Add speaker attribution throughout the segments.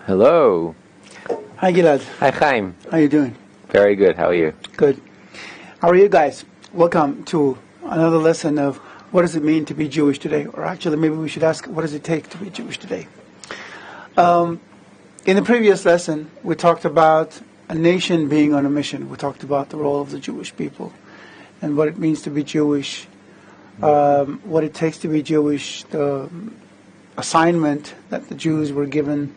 Speaker 1: Hello.
Speaker 2: Hi, Gilad.
Speaker 1: Hi, Chaim.
Speaker 2: How you doing?
Speaker 1: Very good. How are you?
Speaker 2: Good. How are you guys? Welcome to another lesson of what does it mean to be Jewish today? Or actually, maybe we should ask, what does it take to be Jewish today? In the previous lesson, we talked about a nation being on a mission. We talked about the role of the Jewish people and what it means to be Jewish, what it takes to be Jewish, the assignment that the Jews were given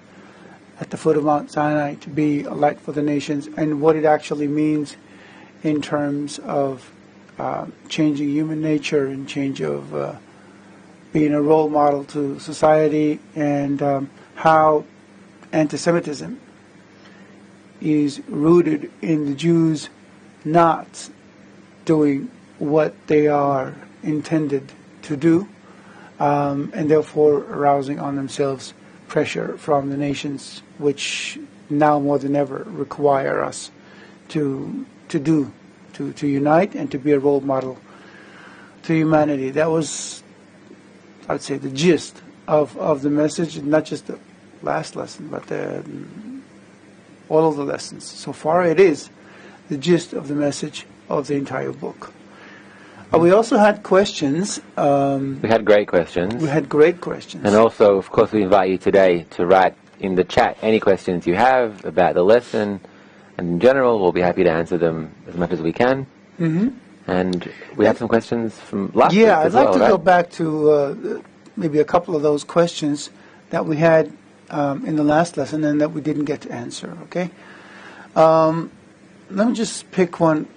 Speaker 2: at the foot of Mount Sinai to be a light for the nations, and what it actually means in terms of changing human nature and change of being a role model to society, and how anti-Semitism is rooted in the Jews not doing what they are intended to do, and therefore arousing on themselves pressure from the nations, which now more than ever require us to unite and to be a role model to humanity. That was, I'd say, the gist of the message, not just the last lesson, but all of the lessons. So far it is the gist of the message of the entire book. We also had questions.
Speaker 1: We had great questions.
Speaker 2: And
Speaker 1: also, of course, we invite you today to write in the chat any questions you have about the lesson. And in general, we'll be happy to answer them as much as we can.
Speaker 2: Mm-hmm.
Speaker 1: And we have some questions from last week
Speaker 2: I'd
Speaker 1: as
Speaker 2: like
Speaker 1: well,
Speaker 2: to
Speaker 1: right?
Speaker 2: go back to maybe a couple of those questions that we had in the last lesson and that we didn't get to answer, okay? Let me just pick one.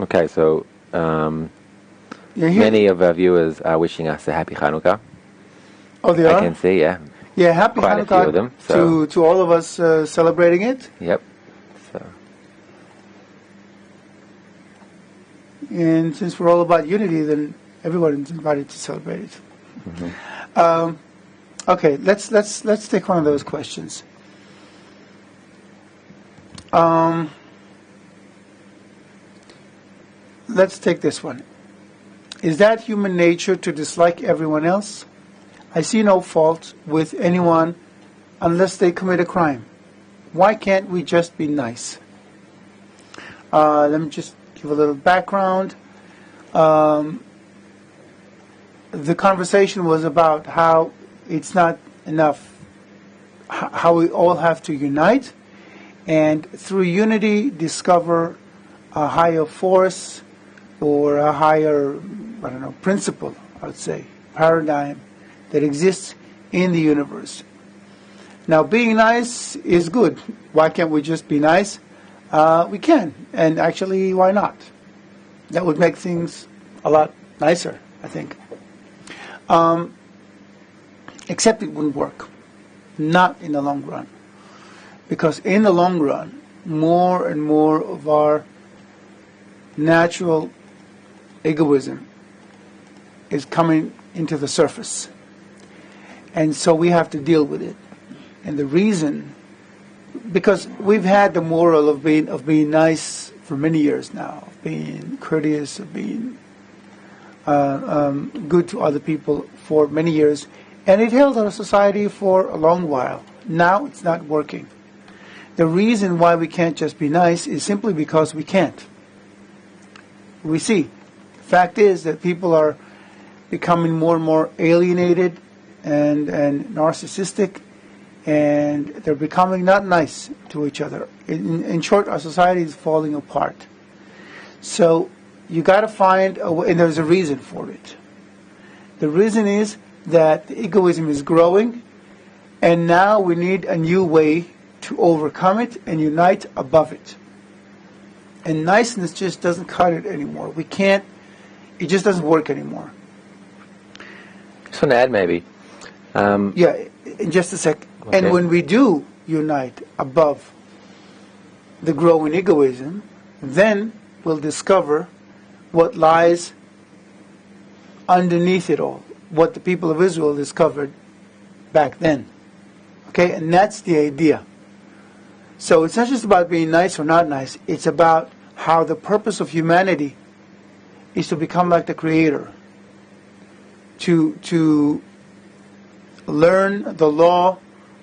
Speaker 1: Okay, so many of our viewers are wishing us a happy Hanukkah.
Speaker 2: Oh, they are?
Speaker 1: I can see, yeah.
Speaker 2: Yeah, happy
Speaker 1: Quite
Speaker 2: Hanukkah
Speaker 1: a few of them, so.
Speaker 2: to all of us celebrating it.
Speaker 1: Yep. So.
Speaker 2: And since we're all about unity, then everyone is invited to celebrate it.
Speaker 1: Mm-hmm.
Speaker 2: Okay, let's take one of those questions. Let's take this one. Is that human nature to dislike everyone else? I see no fault with anyone unless they commit a crime. Why can't we just be nice? Let me just give a little background. The conversation was about how it's not enough, how we all have to unite, and through unity discover a higher force or a higher, principle, I would say, paradigm that exists in the universe. Now, being nice is good. Why can't we just be nice? We can, and actually, why not? That would make things a lot nicer, I think. Except it wouldn't work. Not in the long run. Because in the long run, more and more of our natural egoism is coming into the surface. And so we have to deal with it. And the reason, because we've had the moral of being nice for many years now, of being courteous, of being good to other people for many years, and it held our society for a long while. Now it's not working. The reason why we can't just be nice is simply because we can't. We see. The fact is that people are becoming more and more alienated and narcissistic, and they're becoming not nice to each other. In short, our society is falling apart. So you got to find a way, and there's a reason for it. The reason is that the egoism is growing, and now we need a new way to overcome it and unite above it. And niceness just doesn't cut it anymore. We can't, it just doesn't work anymore.
Speaker 1: Just want to add maybe.
Speaker 2: Yeah, in just a sec. Okay. And when we do unite above the growing egoism, then we'll discover what lies underneath it all, what the people of Israel discovered back then. Okay, and that's the idea. So it's not just about being nice or not nice. It's about how the purpose of humanity is to become like the Creator, to learn the law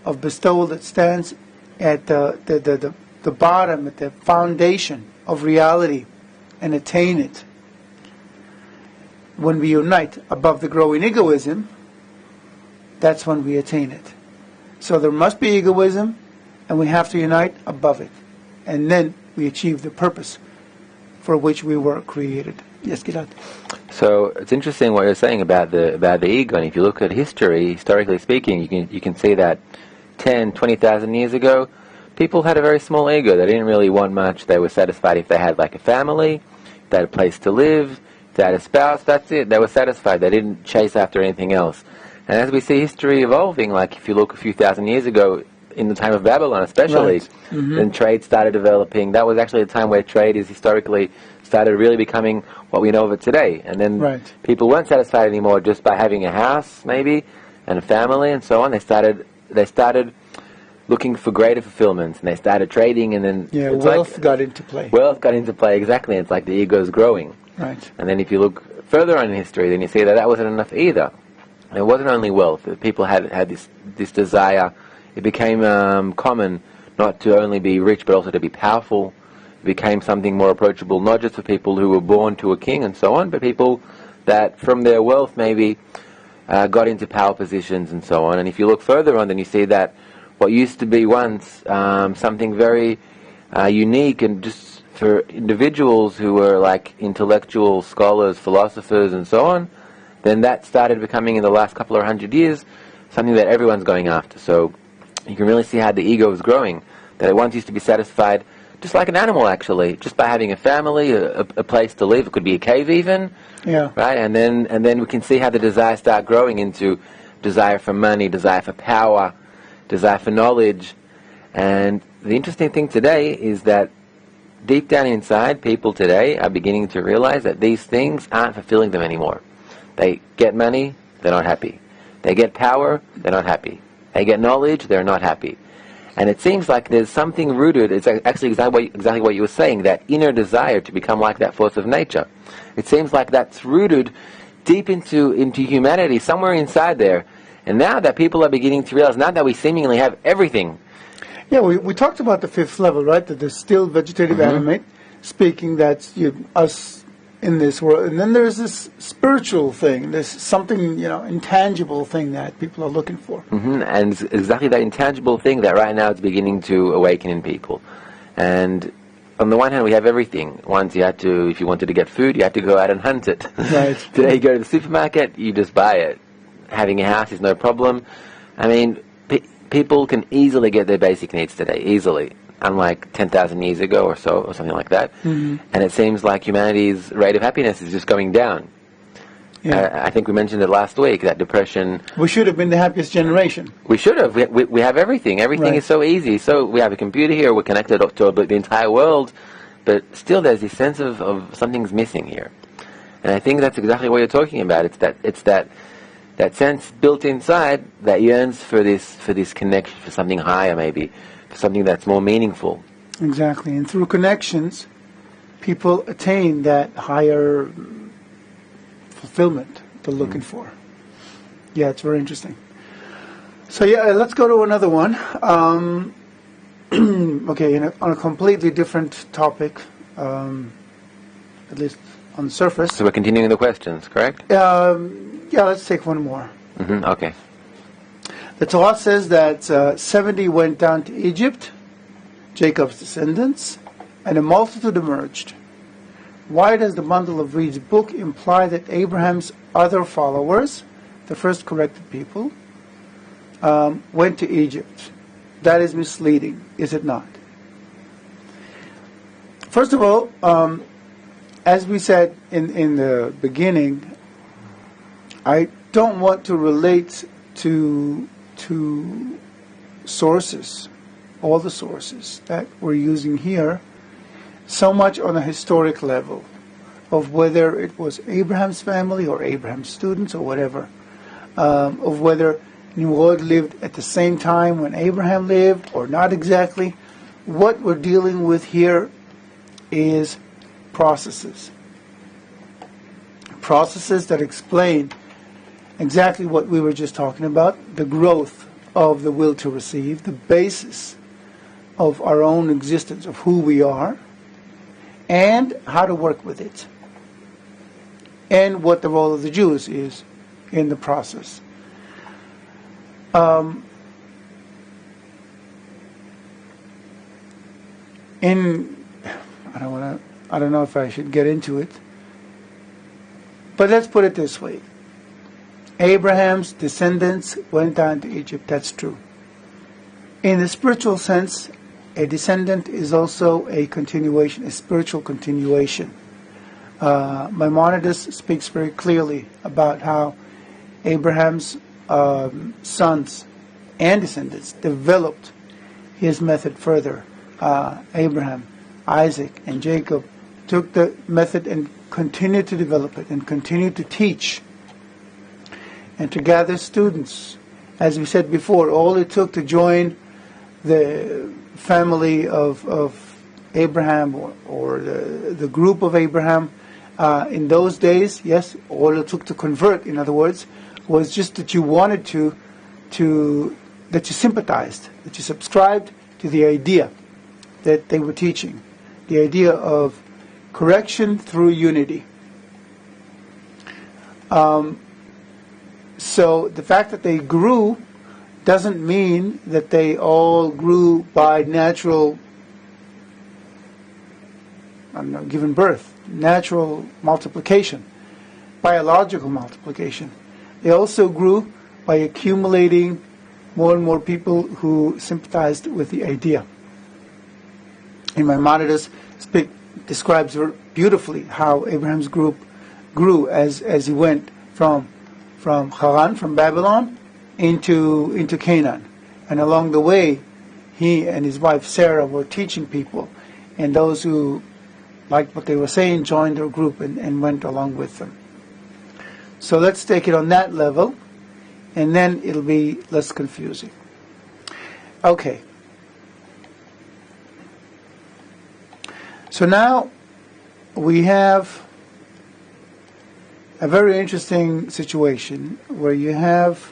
Speaker 2: of bestowal that stands at the bottom, at the foundation of reality, and attain it. When we unite above the growing egoism, that's when we attain it. So there must be egoism, and we have to unite above it. And then we achieve the purpose for which we were created. Yes, Gilad.
Speaker 1: So it's interesting what you're saying about the ego. And if you look at history, historically speaking, you can see that 10, 20,000 years ago, people had a very small ego. They didn't really want much. They were satisfied if they had like a family, if they had a place to live, if they had a spouse, that's it. They were satisfied. They didn't chase after anything else. And as we see history evolving, like if you look a few thousand years ago, in the time of Babylon especially,
Speaker 2: right. Mm-hmm.
Speaker 1: Then trade started developing. That was actually a time where trade is historically started really becoming what we know of it today. And then
Speaker 2: right.
Speaker 1: people weren't satisfied anymore just by having a house, maybe, and a family and so on. They started looking for greater fulfillment, and they started trading, and then
Speaker 2: wealth got into play.
Speaker 1: Wealth got into play, exactly. It's like the ego's growing.
Speaker 2: Right.
Speaker 1: And then if you look further on in history, then you see that wasn't enough either. It wasn't only wealth. People had this desire. It became common not to only be rich, but also to be powerful. It became something more approachable, not just for people who were born to a king and so on, but people that from their wealth maybe got into power positions and so on. And if you look further on, then you see that what used to be once something very unique and just for individuals who were like intellectual scholars, philosophers and so on, then that started becoming in the last couple of 100 years something that everyone's going after. So you can really see how the ego is growing, that it once used to be satisfied just like an animal actually, just by having a family, a place to live. It could be a cave even, right? And then we can see how the desires start growing into desire for money, desire for power, desire for knowledge. And the interesting thing today is that deep down inside, people today are beginning to realize that these things aren't fulfilling them anymore. They get money, they're not happy. They get power, they're not happy. They get knowledge, they're not happy. And it seems like there's something rooted, it's actually exactly what you were saying, that inner desire to become like that force of nature. It seems like that's rooted deep into humanity, somewhere inside there. And now that people are beginning to realize, now that we seemingly have everything.
Speaker 2: Yeah, we talked about the fifth level, right? That the still vegetative animate, speaking that's us in this world. And then there's this spiritual thing, this something, intangible thing that people are looking for.
Speaker 1: Mm-hmm. And it's exactly that intangible thing that right now is beginning to awaken in people. And on the one hand, we have everything. Once if you wanted to get food, you had to go out and hunt it.
Speaker 2: Right.
Speaker 1: Today you go to the supermarket, you just buy it. Having a house is no problem. I mean, people can easily get their basic needs today, easily. Unlike 10,000 years ago or so, or something like that. Mm-hmm. And it seems like humanity's rate of happiness is just going down. Yeah. I think we mentioned it last week, that depression...
Speaker 2: We should have been the happiest generation.
Speaker 1: We should have. We have everything. Everything is so easy. So we have a computer here, we're connected to the entire world, but still there's this sense of something's missing here. And I think that's exactly what you're talking about. It's that sense built inside that yearns for this connection, for something higher maybe, for something that's more meaningful.
Speaker 2: Exactly. And through connections, people attain that higher fulfillment they're looking for. Yeah, it's very interesting. So let's go to another one. Okay, on a completely different topic, at least on the surface.
Speaker 1: So we're continuing the questions, correct?
Speaker 2: Yeah, let's take one more.
Speaker 1: Mm-hmm. Okay.
Speaker 2: The Torah says that 70 went down to Egypt, Jacob's descendants, and a multitude emerged. Why does the bundle of reeds book imply that Abraham's other followers, the first corrected people, went to Egypt? That is misleading, is it not? First of all, as we said in the beginning, I don't want to relate to sources, all the sources that we're using here, so much on a historic level of whether it was Abraham's family or Abraham's students or whatever, of whether Nimrod lived at the same time when Abraham lived or not exactly. what we're dealing with here is processes. Processes that explain exactly what we were just talking about, the growth of the will to receive, the basis of our own existence, of who we are, and how to work with it, and what the role of the Jews is in the process. I don't know if I should get into it, but let's put it this way. Abraham's descendants went down to Egypt, that's true. In the spiritual sense, a descendant is also a continuation, a spiritual continuation. Maimonides speaks very clearly about how Abraham's sons and descendants developed his method further. Abraham, Isaac, and Jacob took the method and continued to develop it and continued to teach and to gather students. As we said before, all it took to join the family of Abraham or the group of Abraham in those days, yes, all it took to convert, in other words, was just that you wanted that you sympathized, that you subscribed to the idea that they were teaching, the idea of correction through unity. So the fact that they grew doesn't mean that they all grew by natural, given birth, natural multiplication, biological multiplication. They also grew by accumulating more and more people who sympathized with the idea. And Maimonides describes beautifully how Abraham's group grew as he went from Haran, from Babylon, into Canaan. And along the way, he and his wife Sarah were teaching people, and those who liked what they were saying joined their group and went along with them. So let's take it on that level, and then it'll be less confusing. Okay. So now we have a very interesting situation where you have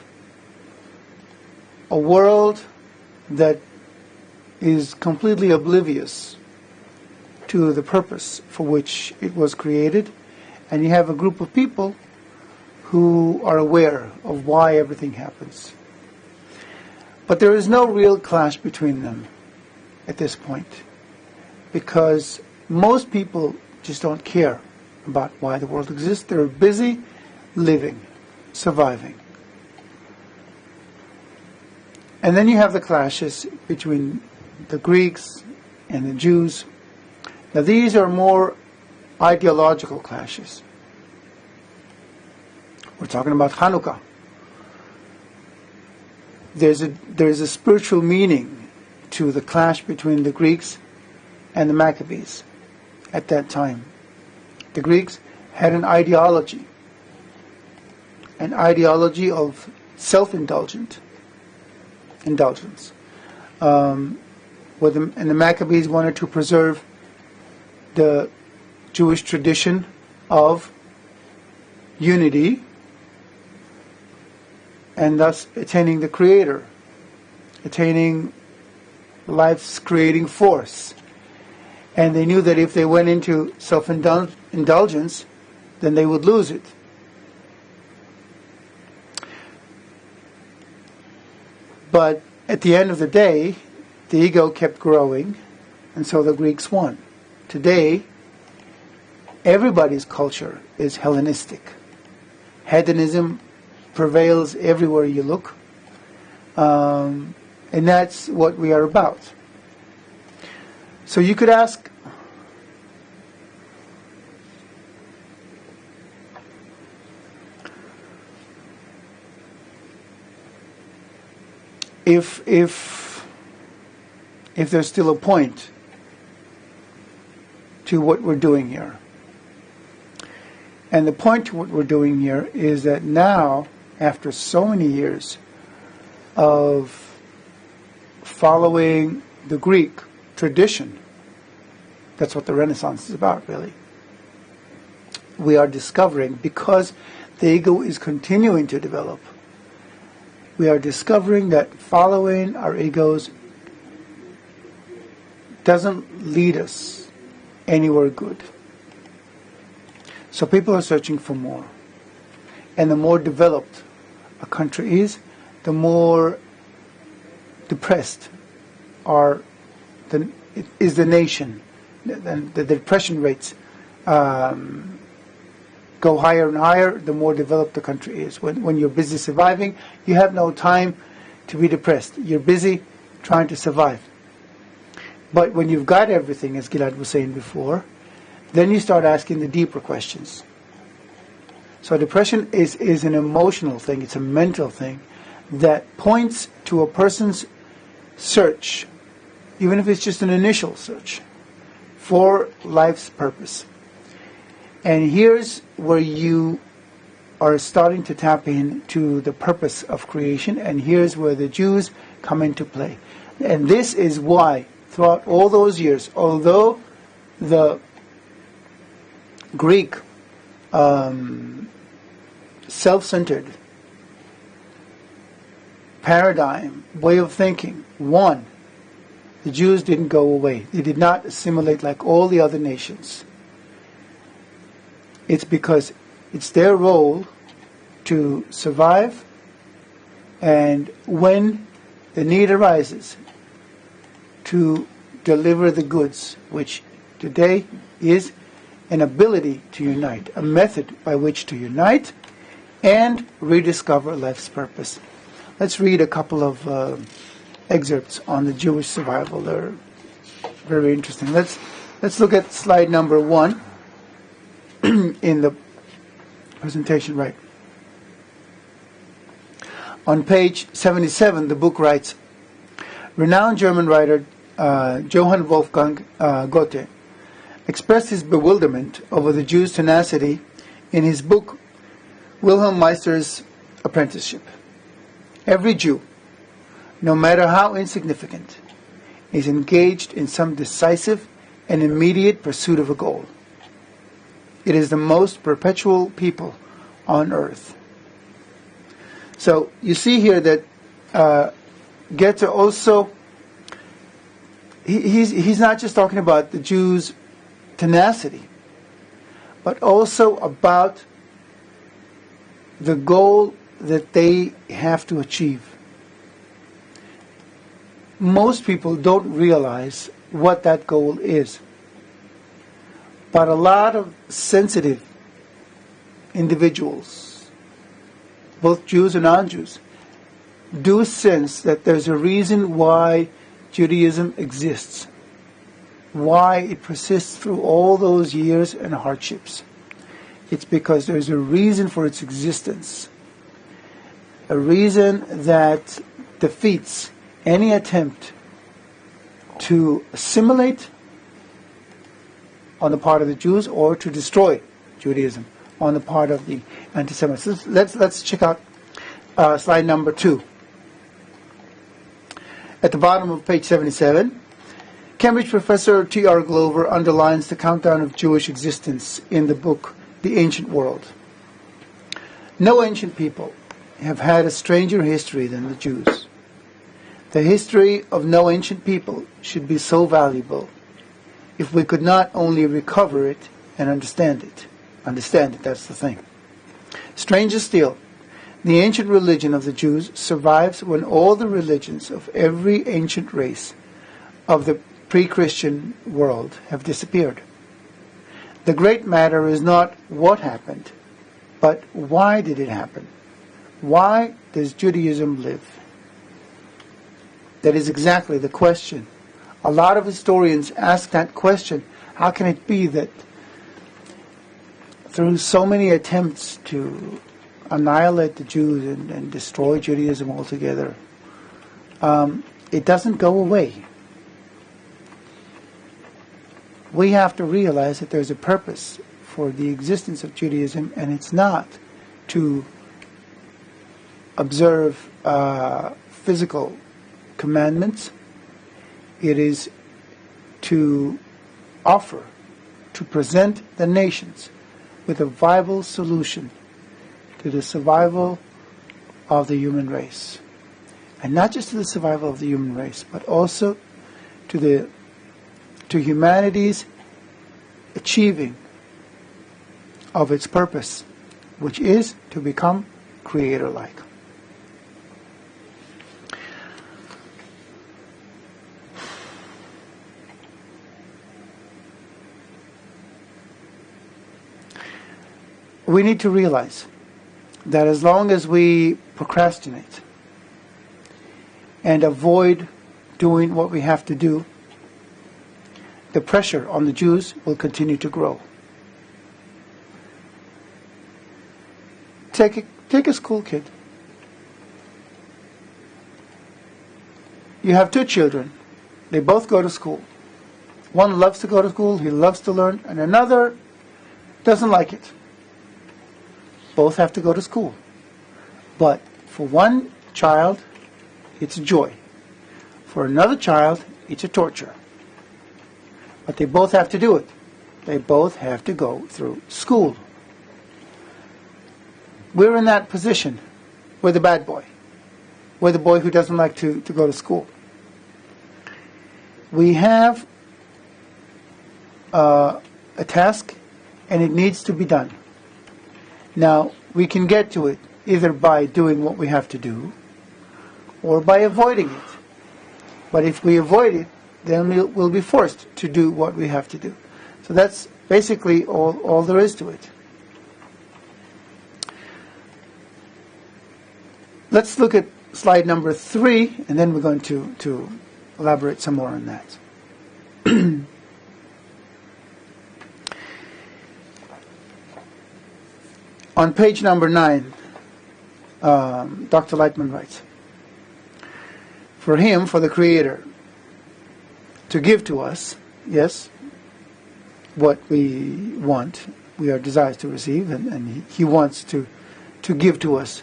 Speaker 2: a world that is completely oblivious to the purpose for which it was created, and you have a group of people who are aware of why everything happens. But there is no real clash between them at this point, because most people just don't care about why the world exists. They're busy living, surviving. And then you have the clashes between the Greeks and the Jews. Now these are more ideological clashes. We're talking about Hanukkah. There's a spiritual meaning to the clash between the Greeks and the Maccabees at that time. The Greeks had an ideology of self-indulgence. And the Maccabees wanted to preserve the Jewish tradition of unity and thus attaining the Creator, attaining life's creating force. And they knew that if they went into self-indulgence, then they would lose it. But at the end of the day, the ego kept growing, and so the Greeks won. Today, everybody's culture is Hellenistic. Hedonism prevails everywhere you look, and that's what we are about. So you could ask, if there's still a point to what we're doing here. And the point to what we're doing here is that now, after so many years of following the Greek tradition. That's what the Renaissance is about, really. We are discovering, because the ego is continuing to develop, we are discovering that following our egos doesn't lead us anywhere good. So people are searching for more. And the more developed a country is, the more depressed is the nation. The depression rates go higher and higher, the more developed the country is. When you're busy surviving, you have no time to be depressed. You're busy trying to survive. But when you've got everything, as Gilad was saying before, then you start asking the deeper questions. So depression is an emotional thing, it's a mental thing that points to a person's search, even if it's just an initial search, for life's purpose. And here's where you are starting to tap into the purpose of creation, and here's where the Jews come into play. And this is why, throughout all those years, although the Greek self-centered paradigm, way of thinking, won, the Jews didn't go away. They did not assimilate like all the other nations. It's because it's their role to survive, and when the need arises, to deliver the goods, which today is an ability to unite, a method by which to unite and rediscover life's purpose. Let's read a couple of excerpts on the Jewish survival. They're very interesting. Let's look at slide number 1 in the presentation, right. On page 77, the book writes, renowned German writer Johann Wolfgang Goethe expressed his bewilderment over the Jews' tenacity in his book Wilhelm Meister's Apprenticeship. Every Jew, no matter how insignificant, is engaged in some decisive and immediate pursuit of a goal. It is the most perpetual people on earth. So you see here that Goethe also, he's not just talking about the Jews' tenacity, but also about the goal that they have to achieve. Most people don't realize what that goal is. But a lot of sensitive individuals, both Jews and non-Jews, do sense that there's a reason why Judaism exists, why it persists through all those years and hardships. It's because there's a reason for its existence, a reason that defeats any attempt to assimilate on the part of the Jews or to destroy Judaism on the part of the anti-Semites. Let's check out slide number 2. At the bottom of page 77, Cambridge professor T.R. Glover underlines the countdown of Jewish existence in the book The Ancient World. No ancient people have had a stranger history than the Jews. The history of no ancient people should be so valuable if we could not only recover it and understand it. Understand it, that's the thing. Stranger still, the ancient religion of the Jews survives when all the religions of every ancient race of the pre-Christian world have disappeared. The great matter is not what happened, but why did it happen? Why does Judaism live? That is exactly the question. A lot of historians ask that question. How can it be that through so many attempts to annihilate the Jews and destroy Judaism altogether, it doesn't go away? We have to realize that there's a purpose for the existence of Judaism, and it's not to observe physical commandments. It is to offer, to present the nations with a viable solution to the survival of the human race. And not just to the survival of the human race, but also to humanity's achieving of its purpose, which is to become creator-like. We need to realize that as long as we procrastinate and avoid doing what we have to do, the pressure on the Jews will continue to grow. Take a school kid. You have two children. They both go to school. One loves to go to school, he loves to learn, and another doesn't like it. Both have to go to school. But for one child, it's a joy. For another child, it's a torture. But they both have to do it. They both have to go through school. We're in that position. We're the bad boy. We're the boy who doesn't like to go to school. We have a task, and it needs to be done. Now, we can get to it either by doing what we have to do or by avoiding it. But if we avoid it, then we'll be forced to do what we have to do. So that's basically all there is to it. Let's look at slide number 3, and then we're going to elaborate some more on that. On page number 9, Dr. Lightman writes, for him, for the Creator, to give to us, yes, what we want, we are desires to receive, and he wants to give to us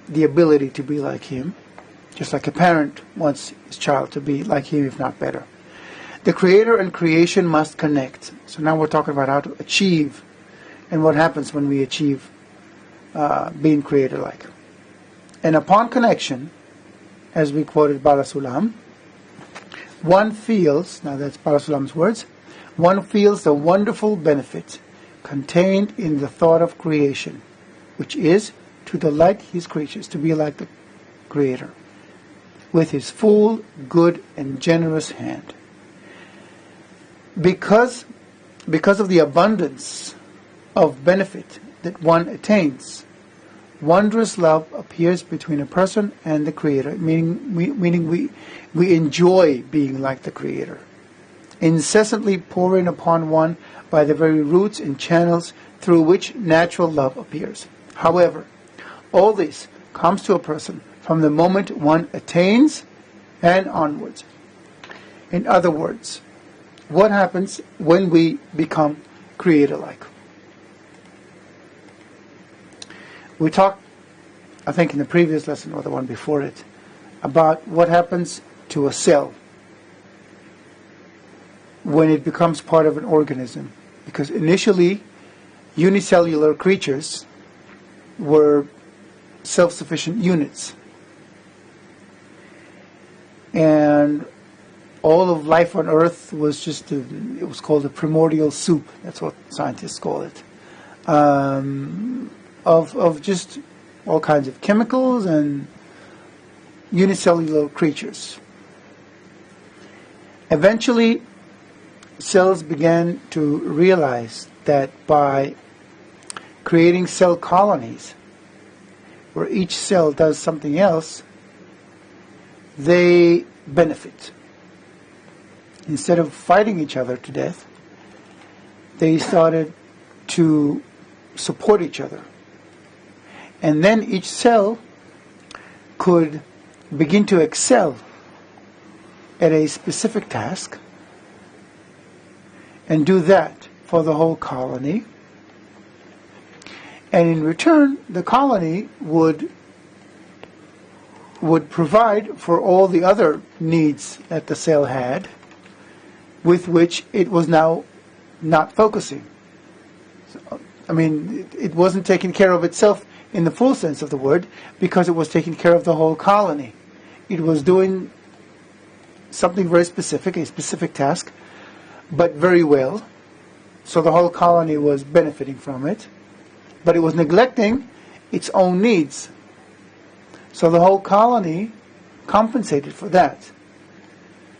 Speaker 2: the ability to be like him, just like a parent wants his child to be like him, if not better. The Creator and creation must connect. So now we're talking about how to achieve and what happens when we achieve being creator-like. And upon connection, as we quoted Bala Sulam, one feels, now that's Bala Sulam's words, one feels the wonderful benefit contained in the thought of creation, which is to delight his creatures, to be like the Creator, with his full, good, and generous hand. Because of the abundance of benefit that one attains, wondrous love appears between a person and the Creator, meaning we enjoy being like the Creator, incessantly pouring upon one by the very roots and channels through which natural love appears. However, all this comes to a person from the moment one attains and onwards. In other words, what happens when we become creator-like? We talked, I think in the previous lesson or the one before it, about what happens to a cell when it becomes part of an organism. Because initially, unicellular creatures were self-sufficient units. And all of life on Earth was just, it was called a primordial soup. That's what scientists call it. Of just all kinds of chemicals and unicellular creatures. Eventually, cells began to realize that by creating cell colonies, where each cell does something else, they benefit. Instead of fighting each other to death, they started to support each other. And then each cell could begin to excel at a specific task and do that for the whole colony. And in return, the colony would provide for all the other needs that the cell had, with which it was now not focusing. So, I mean, it wasn't taking care of itself in the full sense of the word, because it was taking care of the whole colony. It was doing something very specific, a specific task, but very well. So the whole colony was benefiting from it, but it was neglecting its own needs. So the whole colony compensated for that.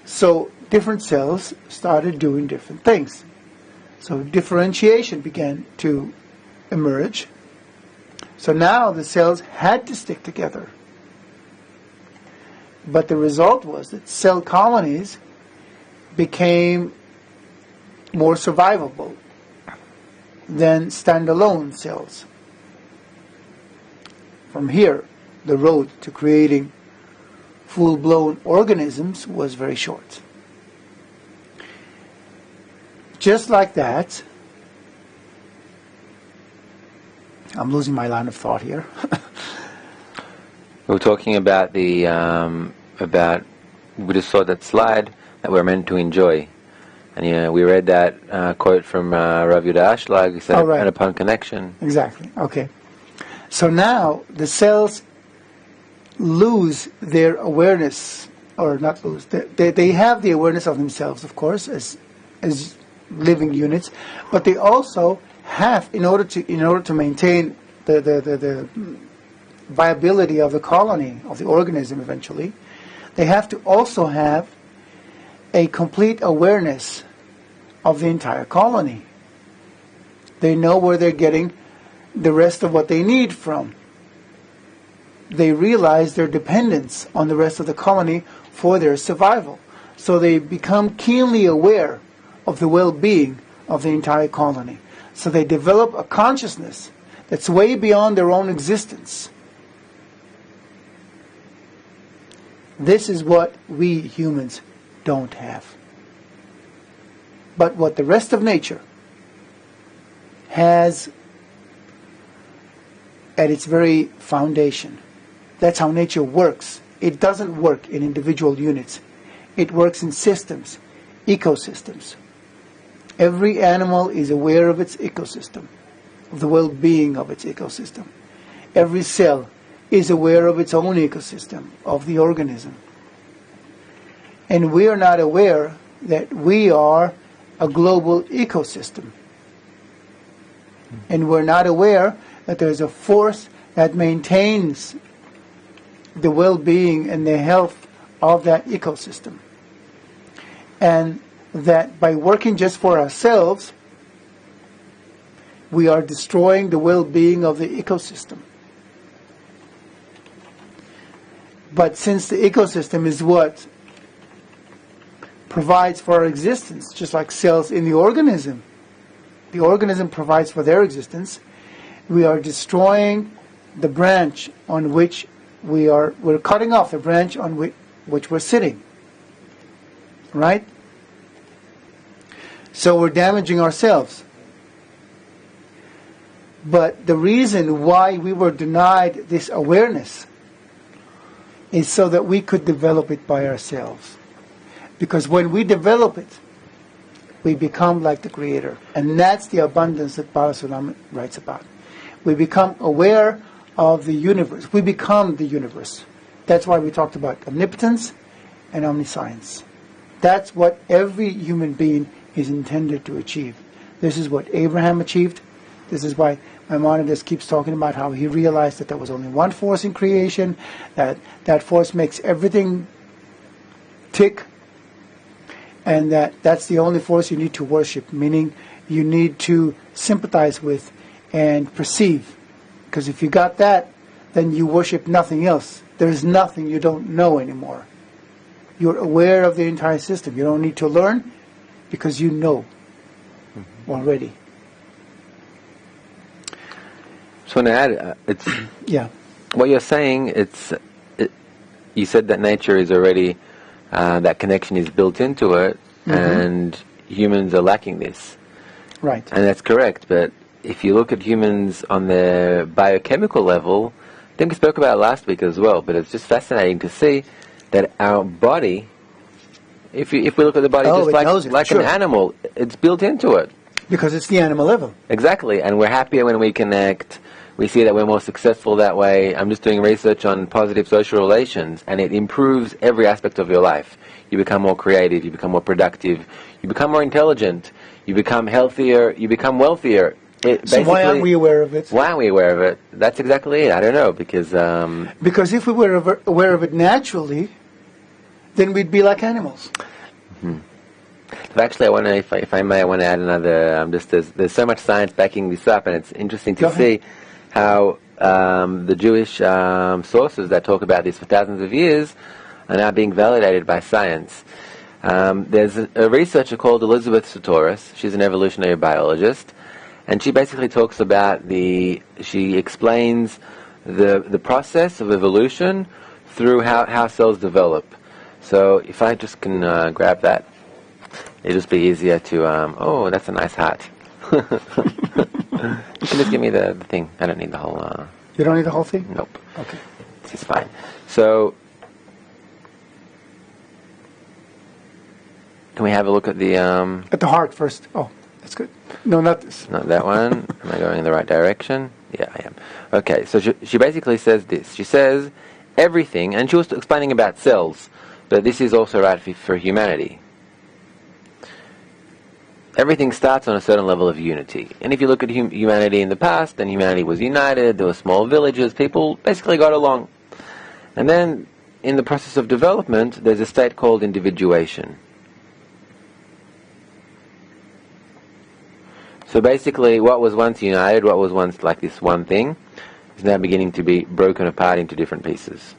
Speaker 2: So different cells started doing different things. So differentiation began to emerge. So now the cells had to stick together. But the result was that cell colonies became more survivable than standalone cells. From here, the road to creating full-blown organisms was very short. Just like that, I'm losing my line of thought here.
Speaker 1: We were talking about we just saw that slide that we're meant to enjoy. And we read that quote from Rav Yehuda Ashlag, he said, and upon connection.
Speaker 2: Exactly, okay. So now the cells lose their awareness, or not lose, they have the awareness of themselves, of course, as living units, but they also have, in order to maintain the viability of the colony, of the organism eventually, they have to also have a complete awareness of the entire colony. They know where they're getting the rest of what they need from. They realize their dependence on the rest of the colony for their survival. So they become keenly aware of the well-being of the entire colony. So they develop a consciousness that's way beyond their own existence. This is what we humans don't have. But what the rest of nature has at its very foundation. That's how nature works. It doesn't work in individual units. It works in systems, ecosystems. Every animal is aware of its ecosystem, of the well-being of its ecosystem. Every cell is aware of its own ecosystem, of the organism. And we are not aware that we are a global ecosystem. And we're not aware that there's a force that maintains the well-being and the health of that ecosystem. And that by working just for ourselves, we are destroying the well-being of the ecosystem. But since the ecosystem is what provides for our existence, just like cells in the organism provides for their existence, we are destroying the branch on which we're cutting off the branch on which we're sitting. Right? So we're damaging ourselves. But the reason why we were denied this awareness is so that we could develop it by ourselves. Because when we develop it, we become like the Creator. And that's the abundance that Baal Sulam writes about. We become aware of the universe. We become the universe. That's why we talked about omnipotence and omniscience. That's what every human being is intended to achieve. This is what Abraham achieved. This is why Maimonides keeps talking about how he realized that there was only one force in creation, that force makes everything tick, and that's the only force you need to worship, meaning you need to sympathize with and perceive. Because if you got that, then you worship nothing else. There's nothing you don't know anymore. You're aware of the entire system. You don't need to learn because you know already.
Speaker 1: So to add, it's
Speaker 2: yeah.
Speaker 1: What you're saying. You said that nature is already that connection is built into it, and humans are lacking this.
Speaker 2: Right.
Speaker 1: And that's correct. But if you look at humans on their biochemical level, I think we spoke about it last week as well. But it's just fascinating to see that our body If we look at the body just
Speaker 2: it knows it,
Speaker 1: like
Speaker 2: sure.
Speaker 1: an animal, it's built into it.
Speaker 2: Because it's the animal level.
Speaker 1: Exactly, and we're happier when we connect. We see that we're more successful that way. I'm just doing research on positive social relations, and it improves every aspect of your life. You become more creative, you become more productive, you become more intelligent, you become healthier, you become wealthier.
Speaker 2: So why aren't we aware of it?
Speaker 1: Why aren't we aware of it? That's exactly it. I don't know, because...
Speaker 2: Because if we were aware of it naturally, then we'd be like animals.
Speaker 1: Mm-hmm. Actually, I want to, if I may, I want to add another. There's so much science backing this up, and it's interesting to see how the Jewish sources that talk about this for thousands of years are now being validated by science. There's a researcher called Elizabeth Sahtouris. She's an evolutionary biologist, and she basically talks about she explains the process of evolution through how cells develop. So if I just can grab that, it'll just be easier to, oh, that's a nice hat. You can just give me the thing. I don't need the whole...
Speaker 2: You don't need the whole thing?
Speaker 1: Nope.
Speaker 2: Okay.
Speaker 1: This is fine. So, can we have a look at the...
Speaker 2: At the heart first. Oh, that's good. No, not this.
Speaker 1: Not that one. Am I going in the right direction? Yeah, I am. Okay, so she basically says this. She says everything, and she was explaining about cells, but this is also right for humanity. Everything starts on a certain level of unity. And if you look at humanity in the past, then humanity was united, there were small villages, people basically got along. And then, in the process of development, there's a state called individuation. So basically, what was once united, what was once like this one thing, is now beginning to be broken apart into different pieces.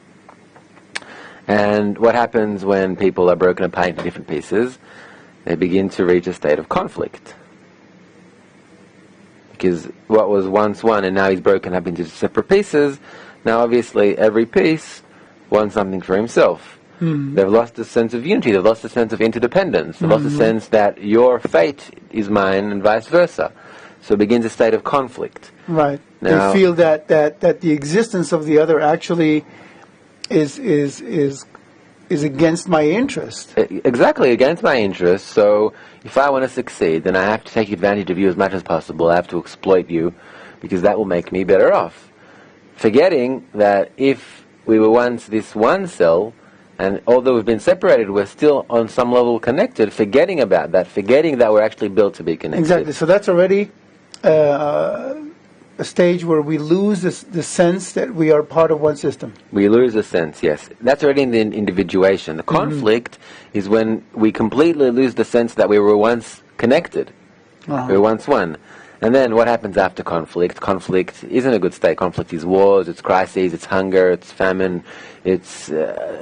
Speaker 1: And what happens when people are broken apart into different pieces? They begin to reach a state of conflict. Because what was once one and now he's broken up into separate pieces, now obviously every piece wants something for himself. Mm. They've lost a sense of unity, they've lost a sense of interdependence, they've lost a sense that your fate is mine and vice versa. So it begins a state of conflict.
Speaker 2: Right. Now, they feel that the existence of the other actually is against my interest.
Speaker 1: Exactly, against my interest. So if I want to succeed, then I have to take advantage of you as much as possible. I have to exploit you, because that will make me better off. Forgetting that if we were once this one cell, and although we've been separated, we're still on some level connected, forgetting about that, forgetting that we're actually built to be connected.
Speaker 2: Exactly, so that's already a stage where we lose the sense that we are part of one system. We
Speaker 1: lose a sense, yes. That's already in the individuation. The conflict is when we completely lose the sense that we were once connected. We were once one. And then what happens after conflict? Conflict isn't a good state. Conflict is wars, it's crises, it's hunger, it's famine, it's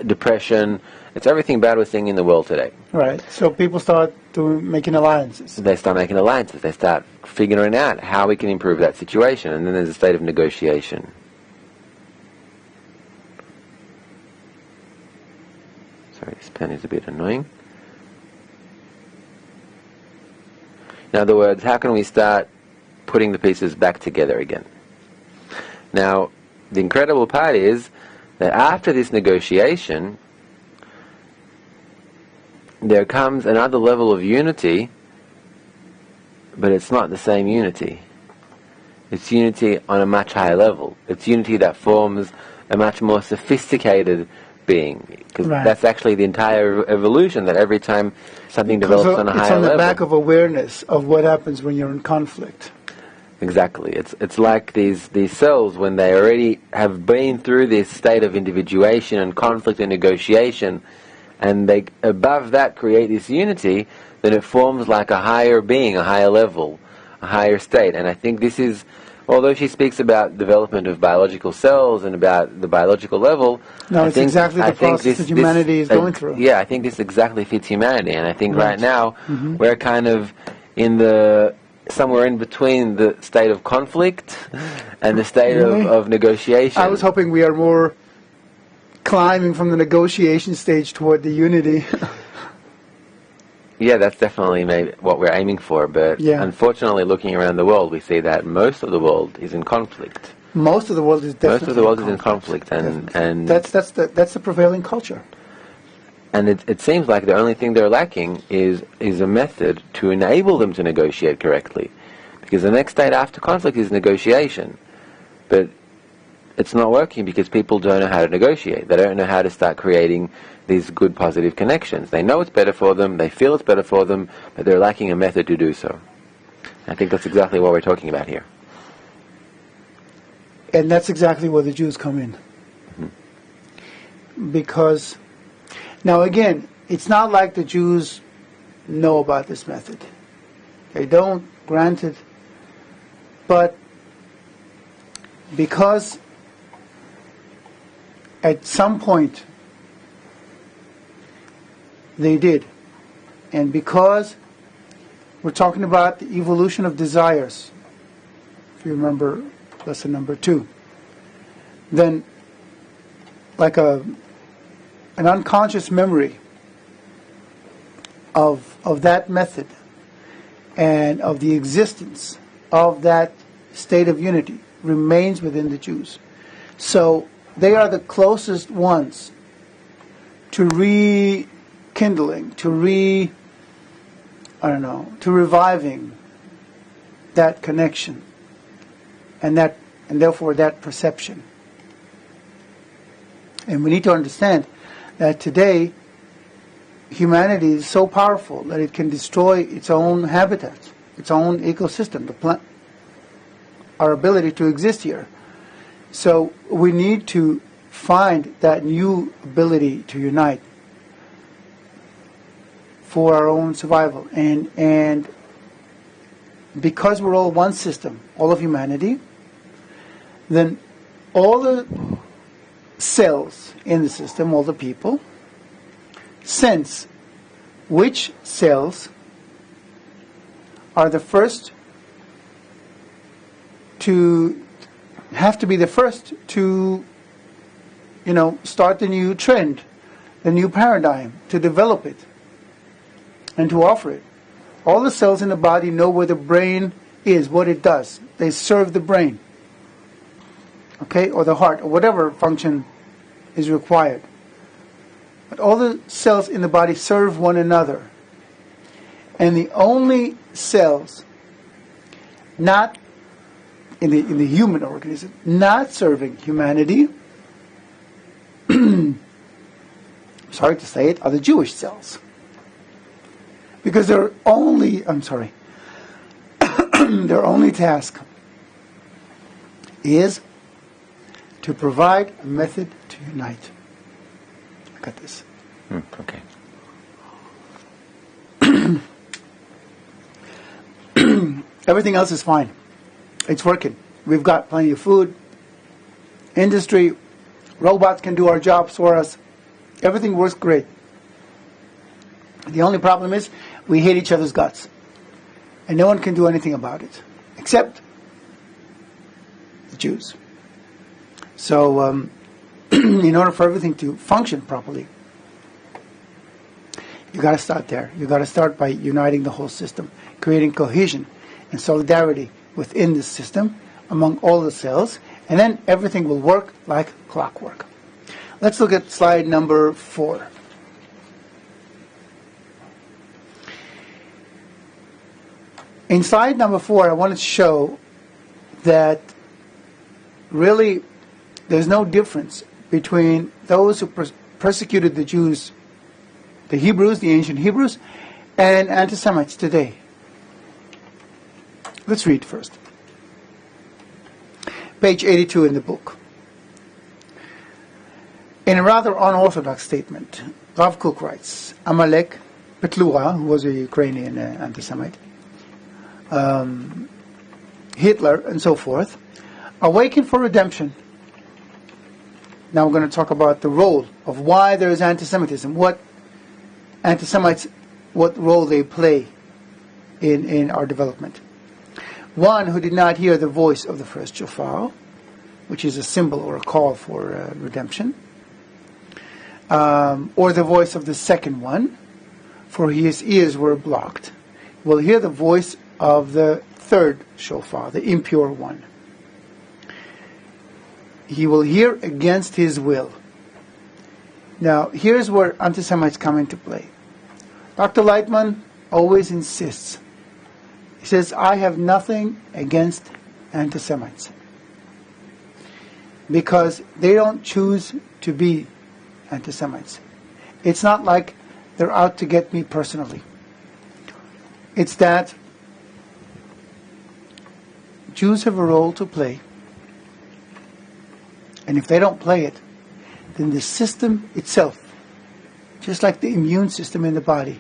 Speaker 1: depression. It's everything bad we're seeing in the world today.
Speaker 2: Right. So people start making alliances.
Speaker 1: They start making alliances. They start figuring out how we can improve that situation. And then there's a state of negotiation. Sorry, this pen is a bit annoying. In other words, how can we start putting the pieces back together again? Now, the incredible part is that after this negotiation, there comes another level of unity, but it's not the same unity. It's unity on a much higher level. It's unity that forms a much more sophisticated being. Because that's actually the entire evolution, that every time something develops on a higher level...
Speaker 2: It's on the back of awareness of what happens when you're in conflict.
Speaker 1: Exactly. It's like these cells, when they already have been through this state of individuation and conflict and negotiation, and they above that create this unity, then it forms like a higher being, a higher level, a higher state. And I think this is, although she speaks about development of biological cells and about the biological level,
Speaker 2: it's exactly the process that humanity is going through.
Speaker 1: Yeah, I think this exactly fits humanity. And I think right now we're kind of in somewhere in between the state of conflict and the state of negotiation.
Speaker 2: I was hoping we are more climbing from the negotiation stage toward the unity.
Speaker 1: Yeah, that's definitely maybe what we're aiming for, but unfortunately looking around the world, we see that most of the world is in conflict.
Speaker 2: Most of the world is definitely
Speaker 1: in conflict, and
Speaker 2: that's the prevailing culture.
Speaker 1: And it seems like the only thing they're lacking is a method to enable them to negotiate correctly. Because the next state after conflict is negotiation. But it's not working because people don't know how to negotiate. They don't know how to start creating these good, positive connections. They know it's better for them, they feel it's better for them, but they're lacking a method to do so. I think that's exactly what we're talking about here.
Speaker 2: And that's exactly where the Jews come in. Because, now again, it's not like the Jews know about this method. They don't, granted, but because at some point they did, and because we're talking about the evolution of desires, if you remember lesson number 2, then like an unconscious memory of that method and of the existence of that state of unity remains within the Jews. So they are the closest ones to rekindling, to reviving that connection and therefore that perception. And we need to understand that today humanity is so powerful that it can destroy its own habitat, its own ecosystem, the plant, our ability to exist here. So we need to find that new ability to unite for our own survival. And because we're all one system, all of humanity, then all the cells in the system, all the people, sense which cells are the first to have to be the first to, start the new trend, the new paradigm, to develop it and to offer it. All the cells in the body know where the brain is, what it does. They serve the brain, okay, or the heart, or whatever function is required. But all the cells in the body serve one another. And the only cells not in the human organism not serving humanity, sorry to say it, are the Jewish cells. Because their only task is to provide a method to unite. Look at this.
Speaker 1: Okay.
Speaker 2: Everything else is fine. It's working. We've got plenty of food. Industry, robots can do our jobs for us. Everything works great. The only problem is we hate each other's guts. And no one can do anything about it. Except the Jews. So, in order for everything to function properly, you got to start there. You got to start by uniting the whole system, creating cohesion and solidarity within the system among all the cells, and then everything will work like clockwork. Let's look at slide number 4. In slide number 4, I wanted to show that really there's no difference between those who persecuted the Jews, the Hebrews, the ancient Hebrews, and anti-Semites today. Let's read first. Page 82 in the book. In a rather unorthodox statement, Rav Kook writes, Amalek, Petlura, who was a Ukrainian anti-Semite, Hitler, and so forth, awakened for redemption. Now we're going to talk about the role of why there is anti-Semitism, what anti-Semites, what role they play in our development. One who did not hear the voice of the first shofar, which is a symbol or a call for redemption, or the voice of the second one, for his ears were blocked, will hear the voice of the third shofar, the impure one. He will hear against his will. Now, here's where anti-Semites come into play. Dr. Lightman always insists. He says, I have nothing against anti-Semites, because they don't choose to be anti-Semites. It's not like they're out to get me personally. It's that Jews have a role to play, and if they don't play it, then the system itself, just like the immune system in the body,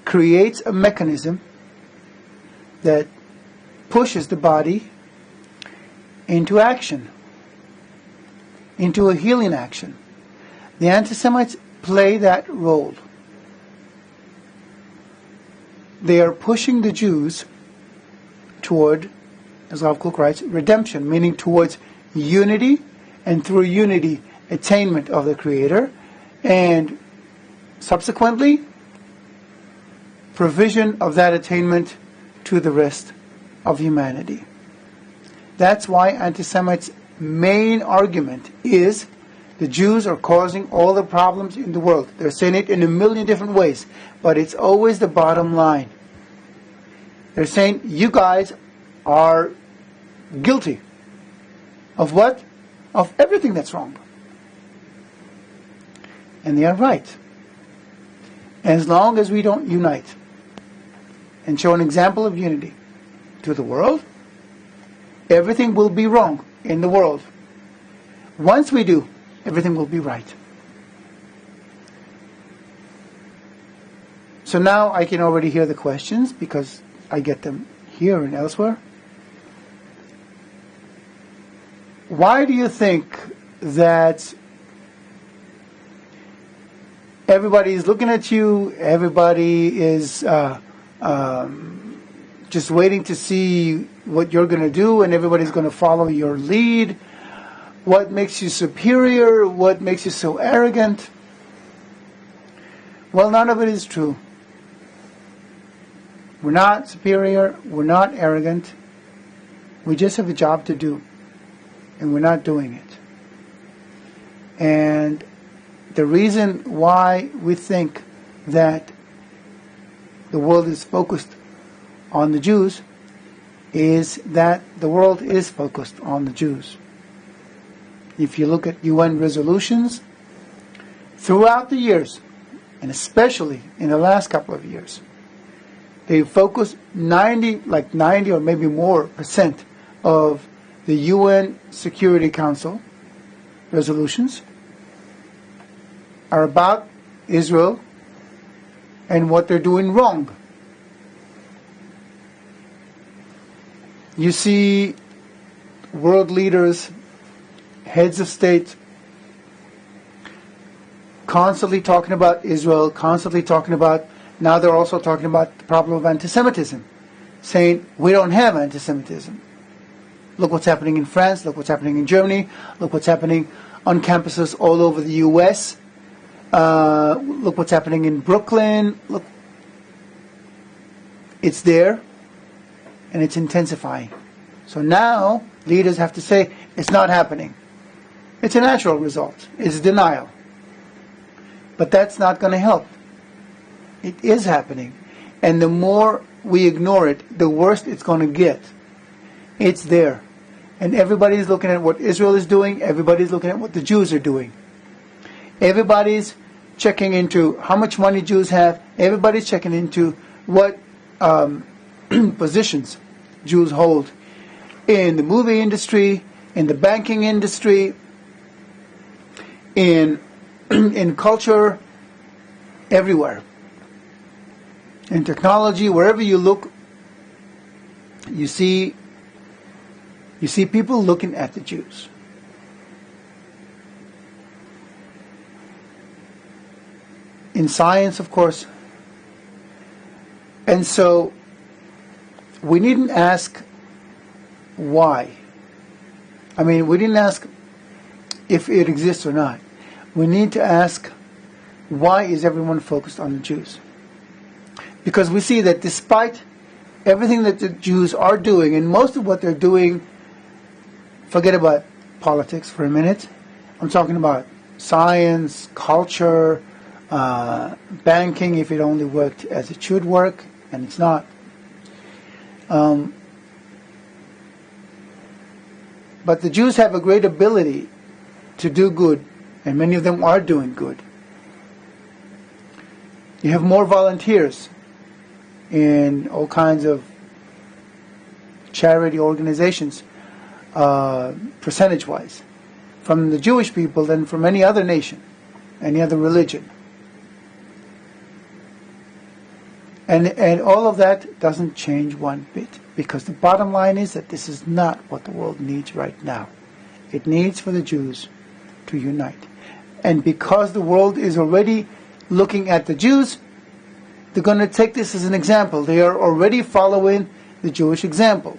Speaker 2: creates a mechanism that pushes the body into action, into a healing action. The anti-Semites play that role. They are pushing the Jews toward, as Rav Kook writes, redemption, meaning towards unity, and through unity, attainment of the Creator, and subsequently, provision of that attainment to the rest of humanity. That's why anti-Semites' main argument is the Jews are causing all the problems in the world. They're saying it in a million different ways, but it's always the bottom line. They're saying, you guys are guilty of what? Of everything that's wrong. And they are right. As long as we don't unite and show an example of unity to the world, everything will be wrong in the world. Once we do, everything will be right. So now I can already hear the questions, because I get them here and elsewhere. Why do you think that everybody is looking at you, everybody is just waiting to see what you're going to do, and everybody's going to follow your lead? What makes you superior? What makes you so arrogant? Well, none of it is true. We're not superior. We're not arrogant. We just have a job to do, and we're not doing it. And the reason why we think that the world is focused on the Jews is that the world is focused on the Jews. If you look at UN resolutions throughout the years, and especially in the last couple of years, they focus 90 or maybe more % of the UN Security Council resolutions are about Israel and what they're doing wrong. You see world leaders, heads of state, constantly talking about Israel, constantly talking about, now they're also talking about the problem of anti-Semitism, saying we don't have anti-Semitism. Look what's happening in France, look what's happening in Germany, look what's happening on campuses all over the US, look what's happening in Brooklyn. Look, it's there, and it's intensifying. So now leaders have to say it's not happening. It's a natural result. It's denial. But that's not going to help. It is happening. And the more we ignore it, the worse it's going to get. It's there. And everybody's looking at what Israel is doing. Everybody's looking at what the Jews are doing. Everybody's checking into how much money Jews have. Everybody's checking into what positions Jews hold in the movie industry, in the banking industry, in culture, everywhere. In technology, wherever you look, you see people looking at the Jews. In science, of course. And so we needn't ask why. I mean, we didn't ask if it exists or not. We need to ask, why is everyone focused on the Jews? Because we see that despite everything that the Jews are doing, and most of what they're doing, forget about politics for a minute, I'm talking about science, culture, banking, if it only worked as it should work, and it's not. But the Jews have a great ability to do good, and many of them are doing good. You have more volunteers in all kinds of charity organizations, percentage-wise, from the Jewish people than from any other nation, any other religion. And all of that doesn't change one bit, because the bottom line is that this is not what the world needs right now. It needs for the Jews to unite. And because the world is already looking at the Jews, they're going to take this as an example. They are already following the Jewish example.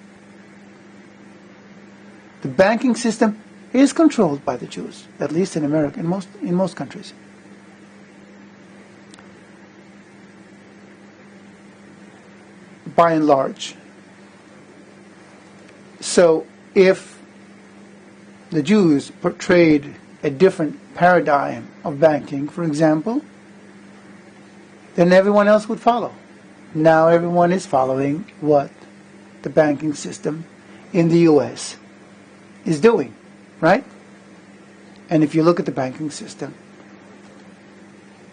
Speaker 2: The banking system is controlled by the Jews, at least in America, in most countries. By and large. So if the Jews portrayed a different paradigm of banking, for example, then everyone else would follow. Now everyone is following what the banking system in the U.S. is doing, right? And if you look at the banking system,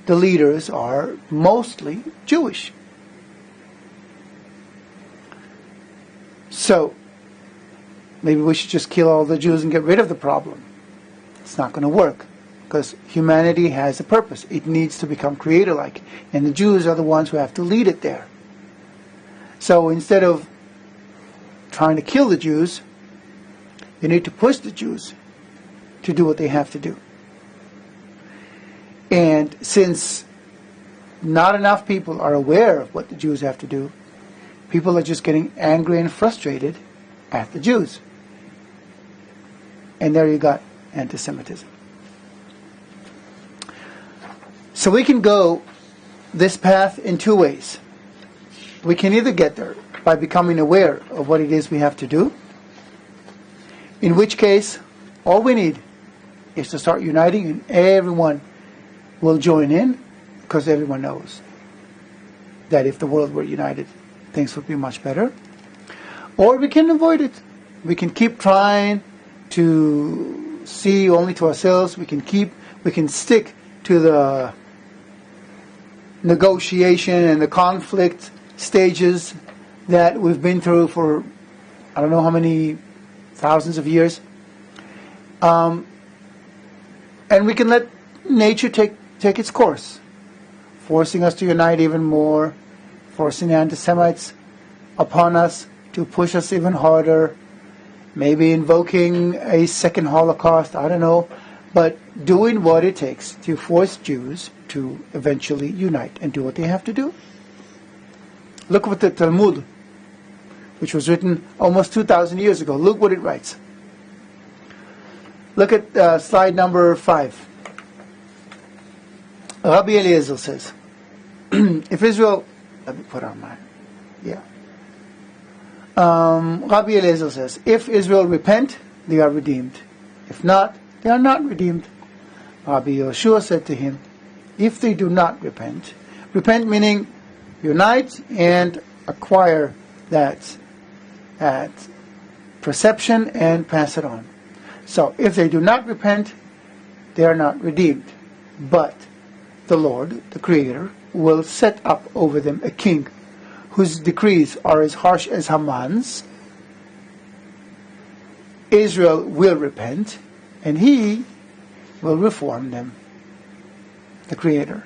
Speaker 2: the leaders are mostly Jewish. So, maybe we should just kill all the Jews and get rid of the problem. It's not going to work, because humanity has a purpose. It needs to become creator-like, and the Jews are the ones who have to lead it there. So instead of trying to kill the Jews, you need to push the Jews to do what they have to do. And since not enough people are aware of what the Jews have to do, people are just getting angry and frustrated at the Jews. And there you got anti-Semitism. So we can go this path in two ways. We can either get there by becoming aware of what it is we have to do, in which case all we need is to start uniting, and everyone will join in, because everyone knows that if the world were united, things would be much better. Or we can avoid it. We can keep trying to see only to ourselves. We can stick to the negotiation and the conflict stages that we've been through for I don't know how many thousands of years. And we can let nature take its course, forcing us to unite even more, forcing the anti-Semites upon us to push us even harder, maybe invoking a second Holocaust, I don't know, but doing what it takes to force Jews to eventually unite and do what they have to do. Look what the Talmud, which was written almost 2,000 years ago, look what it writes. Look at slide number 5. Rabbi Eliezer says, if Israel, let me put on mine, Rabbi Eliezer says, if Israel repent, they are redeemed. If not, they are not redeemed. Rabbi Yoshua said to him, if they do not repent meaning unite and acquire that perception and pass it on. So, if they do not repent, they are not redeemed. But the Lord, the Creator, will set up over them a king whose decrees are as harsh as Haman's. Israel will repent, and he will reform them. The Creator.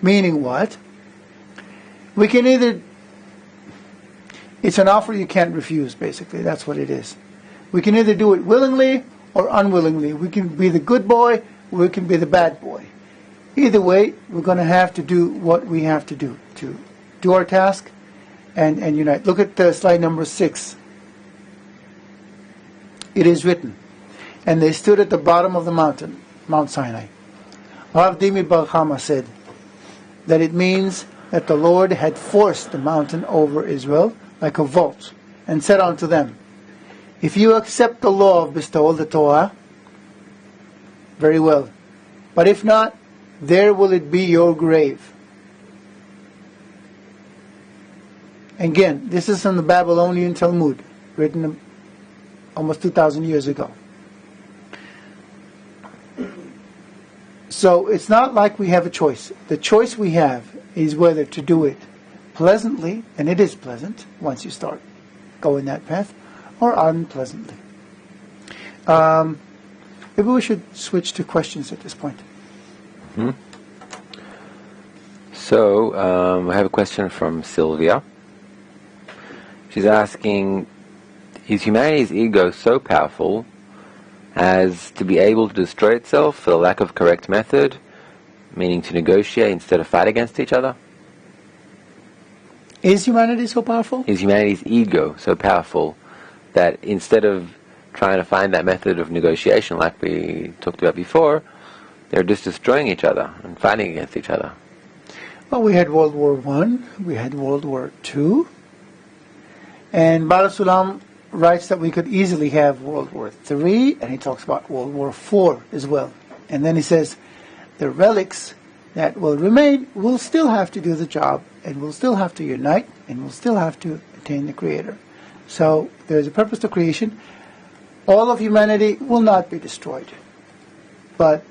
Speaker 2: Meaning what? We can either... It's an offer you can't refuse, basically. That's what it is. We can either do it willingly or unwillingly. We can be the good boy, or we can be the bad boy. Either way, we're going to have to do what we have to do our task and unite. Look at slide number 6. It is written, and they stood at the bottom of the mountain, Mount Sinai. Rav Dimi Bar Chama said that it means that the Lord had forced the mountain over Israel like a vault, and said unto them, if you accept the law of bestowal, the Torah, very well. But if not, there will it be your grave. Again, this is from the Babylonian Talmud, written almost 2,000 years ago. So it's not like we have a choice. The choice we have is whether to do it pleasantly, and it is pleasant once you start going that path, or unpleasantly. Maybe we should switch to questions at this point.
Speaker 1: Mm-hmm. So, I have a question from Sylvia. She's asking, is humanity's ego so powerful as to be able to destroy itself for the lack of correct method, meaning to negotiate instead of fight against each other?
Speaker 2: Is humanity so powerful?
Speaker 1: Is humanity's ego so powerful that instead of trying to find that method of negotiation like we talked about before, they're just destroying each other and fighting against each other?
Speaker 2: Well, we had World War I, we had World War II, and Bala Sulam writes that we could easily have World War III, and he talks about World War IV as well. And then he says, the relics that will remain will still have to do the job, and will still have to unite, and will still have to attain the Creator. So there's a purpose to creation. All of humanity will not be destroyed, but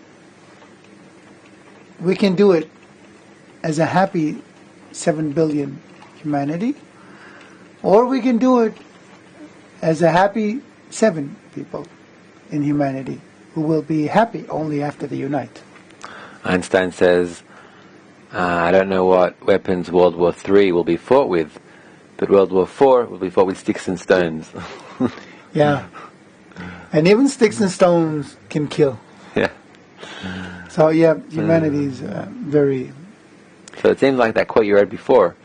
Speaker 2: we can do it as a happy 7 billion humanity, or we can do it as a happy 7 people in humanity who will be happy only after they unite.
Speaker 1: Einstein says, I don't know what weapons World War III will be fought with, but World War IV will be fought with sticks and stones.
Speaker 2: Yeah. And even sticks and stones can kill.
Speaker 1: Yeah.
Speaker 2: So, yeah, humanity is very...
Speaker 1: So it seems like that quote you read before,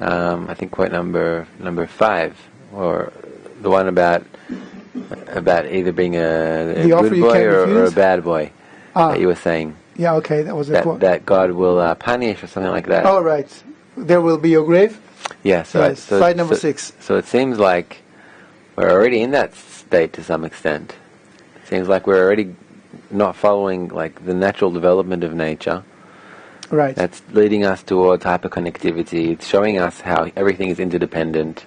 Speaker 1: I think quote number 5, or the one about either being a good boy or a bad boy that you were saying.
Speaker 2: Yeah, okay, that was a quote.
Speaker 1: That God will punish or something like that.
Speaker 2: Oh, right. There will be your grave?
Speaker 1: Yeah,
Speaker 2: yes, slide number 6.
Speaker 1: So it seems like we're already in that state to some extent. It seems like we're already not following like the natural development of nature.
Speaker 2: Right.
Speaker 1: That's leading us towards hyperconnectivity. It's showing us how everything is interdependent.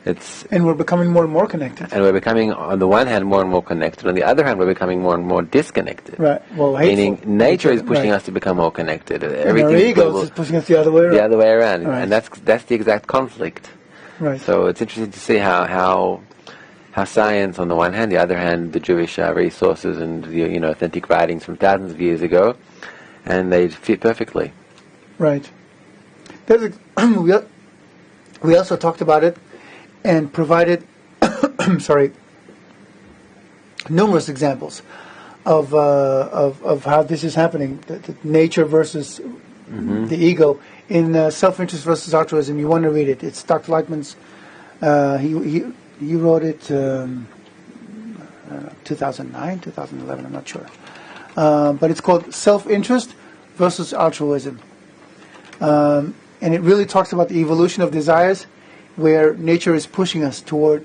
Speaker 2: And we're becoming more and more connected.
Speaker 1: And we're becoming, on the one hand, more and more connected. On the other hand, we're becoming more and more disconnected.
Speaker 2: Right. Well, hateful.
Speaker 1: Meaning, nature is pushing us to become more connected.
Speaker 2: And our egos is pushing us the other way around.
Speaker 1: The other way around.
Speaker 2: Right.
Speaker 1: And that's the exact conflict.
Speaker 2: Right.
Speaker 1: So it's interesting to see how science, on the one hand, the other hand, the Jewish resources and the authentic writings from thousands of years ago, and they fit perfectly.
Speaker 2: Right. We also talked about it and provided, numerous examples of how this is happening, the nature versus the ego, in Self-Interest versus Altruism. You want to read it. It's Dr. Lightman's, he wrote it 2009, 2011, I'm not sure. But it's called Self-Interest versus Altruism. And it really talks about the evolution of desires, where nature is pushing us toward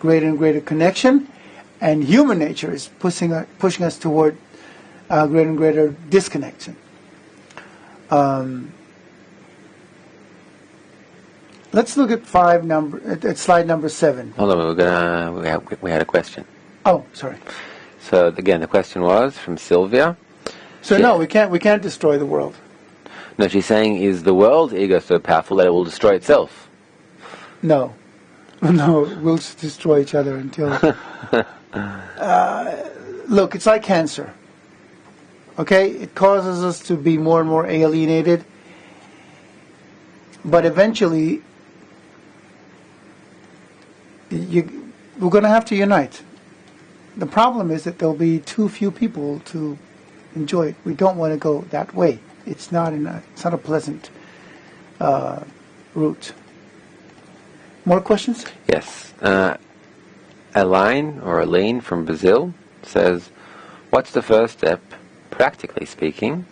Speaker 2: greater and greater connection, and human nature is pushing us toward greater and greater disconnection. Let's look at slide number 7.
Speaker 1: Hold on, we had a question.
Speaker 2: Oh, sorry.
Speaker 1: So again, the question was from Sylvia.
Speaker 2: So no, we can't destroy the world.
Speaker 1: No, she's saying, is the world's ego so powerful that it will destroy itself?
Speaker 2: No, we'll just destroy each other until... look, it's like cancer. Okay? It causes us to be more and more alienated. But eventually, we're going to have to unite. The problem is that there'll be too few people to enjoy it. We don't want to go that way. It's not a pleasant route. More questions?
Speaker 1: Yes. Aline from Brazil says, what's the first step, practically speaking,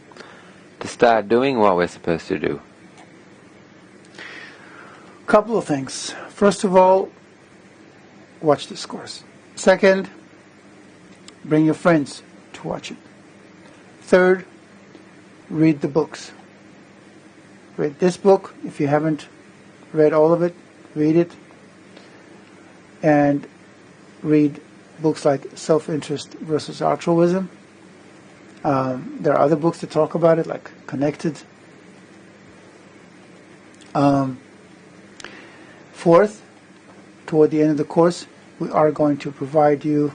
Speaker 1: to start doing what we're supposed to do?
Speaker 2: Couple of things. First of all, watch this course. Second, bring your friends to watch it. Third, read the books. Read this book. If you haven't read all of it, read it. And read books like Self-Interest versus Altruism. There are other books that talk about it, like Connected. Fourth, toward the end of the course, we are going to provide you,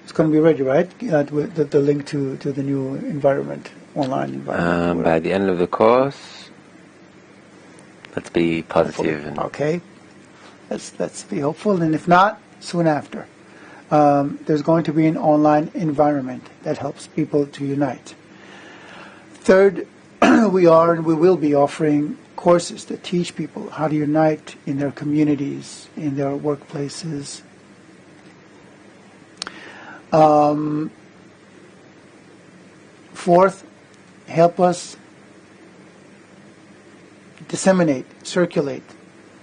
Speaker 2: it's going to be ready, right? The link to the new environment, online environment.
Speaker 1: By the end of the course, let's be positive.
Speaker 2: Okay. Let's be hopeful, and if not, soon after. There's going to be an online environment that helps people to unite. Third, we are and we will be offering courses that teach people how to unite in their communities, in their workplaces. Fourth, help us disseminate, circulate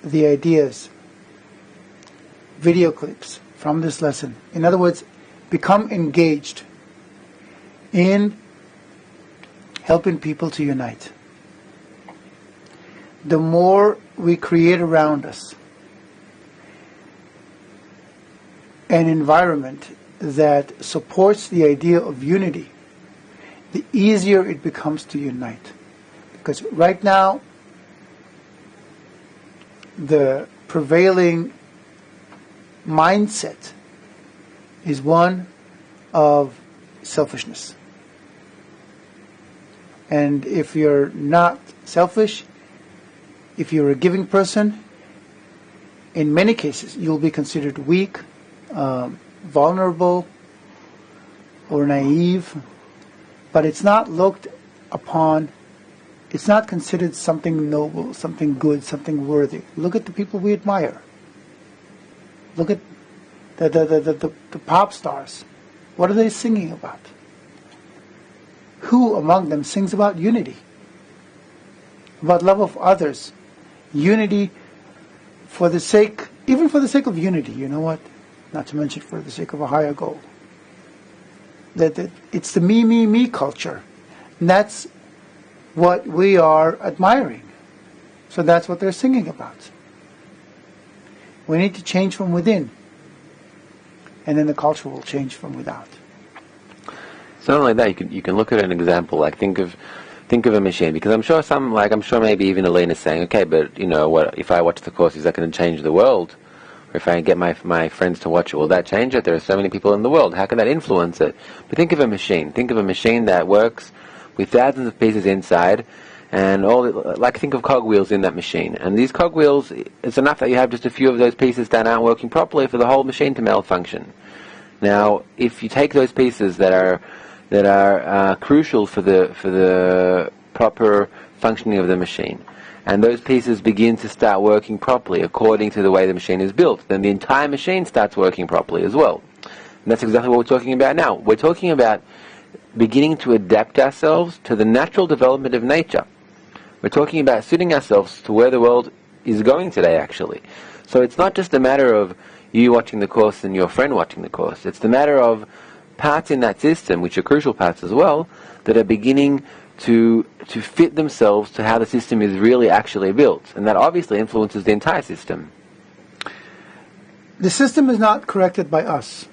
Speaker 2: the ideas, video clips from this lesson. In other words, become engaged in helping people to unite. The more we create around us an environment that supports the idea of unity, the easier it becomes to unite. Because right now, the prevailing mindset is one of selfishness. And if you're not selfish, if you're a giving person, in many cases you'll be considered weak, vulnerable, or naive. But it's not looked upon, it's not considered something noble, something good, something worthy. Look at the people we admire. Look at the pop stars. What are they singing about? Who among them sings about unity? About love of others? Unity for the sake, even for the sake of unity, you know what? Not to mention for the sake of a higher goal. That it's the me, me, me culture. And that's what we are admiring. So that's what they're singing about. We need to change from within. And then the culture will change from without.
Speaker 1: So not only that, you can look at an example, like think of a machine, because I'm sure maybe even Elaine is saying, okay, but what if I watch the course, is that going to change the world? Or if I get my friends to watch it, will that change it? There are so many people in the world. How can that influence it? But think of a machine. Think of a machine that works with thousands of pieces inside, and think of cogwheels in that machine. And these cogwheels, it's enough that you have just a few of those pieces that aren't working properly for the whole machine to malfunction. Now, if you take those pieces that are crucial for the proper functioning of the machine, and those pieces begin to start working properly according to the way the machine is built, then the entire machine starts working properly as well. And that's exactly what we're talking about now. We're talking about beginning to adapt ourselves to the natural development of nature. We're talking about suiting ourselves to where the world is going today, actually. So it's not just a matter of you watching the course and your friend watching the course. It's the matter of parts in that system, which are crucial parts as well, that are beginning to fit themselves to how the system is really actually built. And that obviously influences the entire system.
Speaker 2: The system is not corrected by us.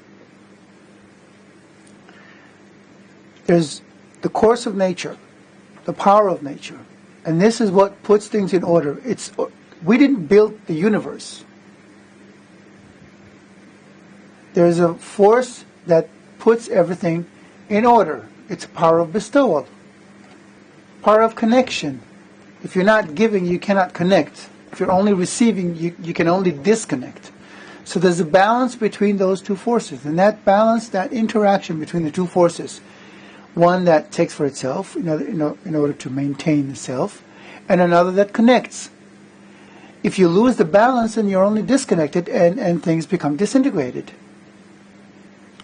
Speaker 2: There's the course of nature, the power of nature. And this is what puts things in order. We didn't build the universe. There's a force that puts everything in order. It's a power of bestowal. Power of connection. If you're not giving, you cannot connect. If you're only receiving, you can only disconnect. So there's a balance between those two forces. And that balance, that interaction between the two forces, one that takes for itself in order to maintain the self, and another that connects. If you lose the balance, then you're only disconnected and things become disintegrated.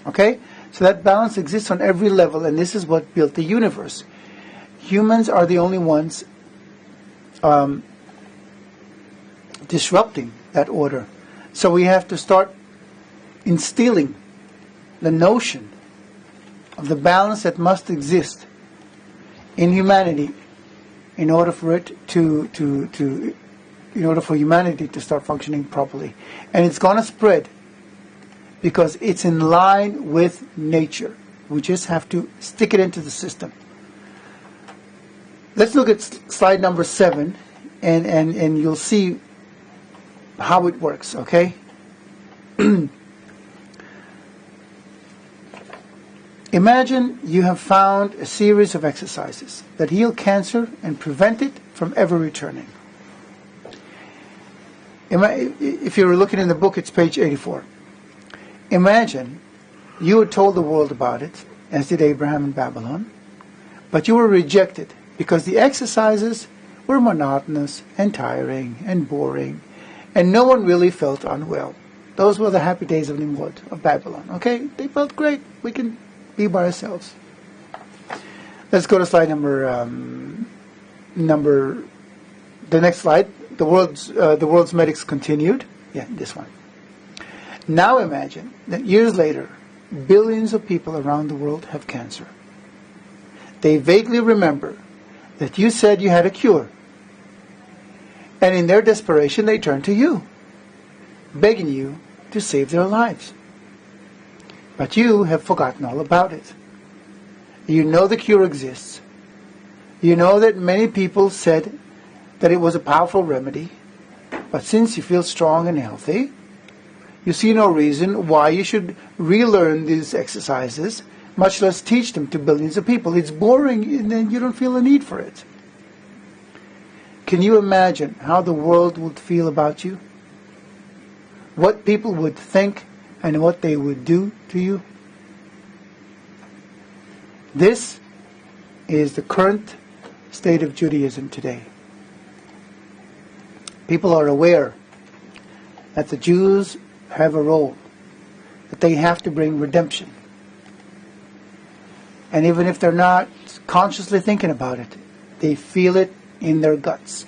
Speaker 2: Okay? So that balance exists on every level, and this is what built the universe. Humans are the only ones disrupting that order. So we have to start instilling the notion of the balance that must exist in humanity in order for it in order for humanity to start functioning properly. And it's going to spread because it's in line with nature. We just have to stick it into the system. Let's look at slide number 7, and you'll see how it works, okay? Imagine you have found a series of exercises that heal cancer and prevent it from ever returning. If you're looking in the book, it's page 84. Imagine you had told the world about it, as did Abraham in Babylon, but you were rejected because the exercises were monotonous and tiring and boring, and no one really felt unwell. Those were the happy days of Nimrod, of Babylon. Okay? They felt great. We can be by ourselves. Let's go to slide the next slide. The world's medics continued. Yeah, this one. Now imagine that years later, billions of people around the world have cancer. They vaguely remember that you said you had a cure. And in their desperation, they turn to you, begging you to save their lives. But you have forgotten all about it. You know the cure exists. You know that many people said that it was a powerful remedy. But since you feel strong and healthy, you see no reason why you should relearn these exercises, much less teach them to billions of people. It's boring and you don't feel a need for it. Can you imagine how the world would feel about you? What people would think and what they would do to you? This is the current state of Judaism today. People are aware that the Jews have a role, that they have to bring redemption. And even if they're not consciously thinking about it, they feel it in their guts.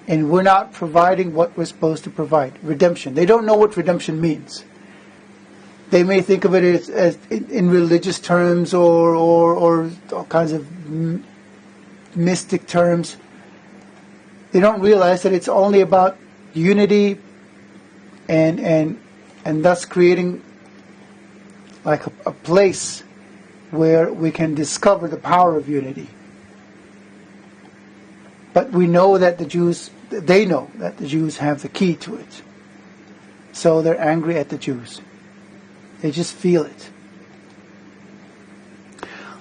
Speaker 2: And we're not providing what we're supposed to provide, redemption. They don't know what redemption means. They may think of it as in religious terms or all kinds of mystic terms. They don't realize that it's only about unity and thus creating like a place where we can discover the power of unity. But we know that they know that the Jews have the key to it. So they're angry at the Jews. They just feel it.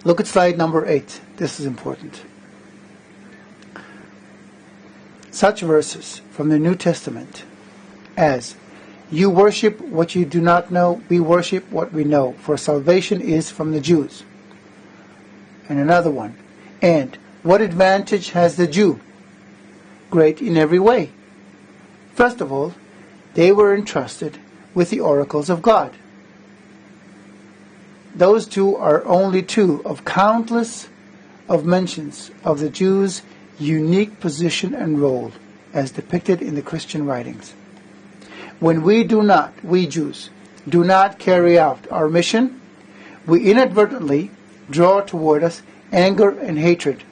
Speaker 2: Look at slide number 8. This is important. Such verses from the New Testament as, "You worship what you do not know, we worship what we know, for salvation is from the Jews." And another one, "And what advantage has the Jew? Great in every way. First of all, they were entrusted with the oracles of God." Those two are only two of countless of mentions of the Jews' unique position and role as depicted in the Christian writings. When we Jews, do not carry out our mission, we inadvertently draw toward us anger and hatred,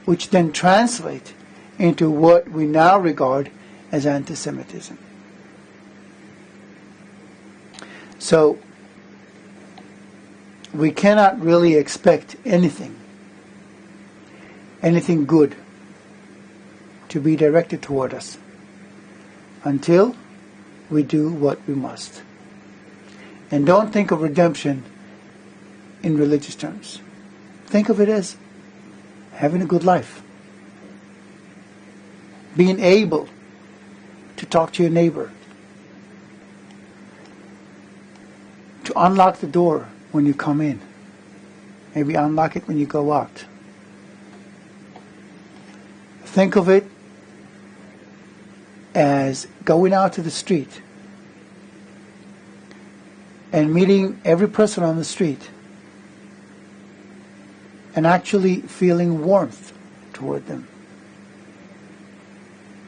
Speaker 2: which then translate into what we now regard as anti-Semitism. So, we cannot really expect anything good to be directed toward us until we do what we must. And don't think of redemption in religious terms. Think of it as having a good life. Being able to talk to your neighbor. To unlock the door when you come in. Maybe unlock it when you go out. Think of it as going out to the street and meeting every person on the street and actually feeling warmth toward them.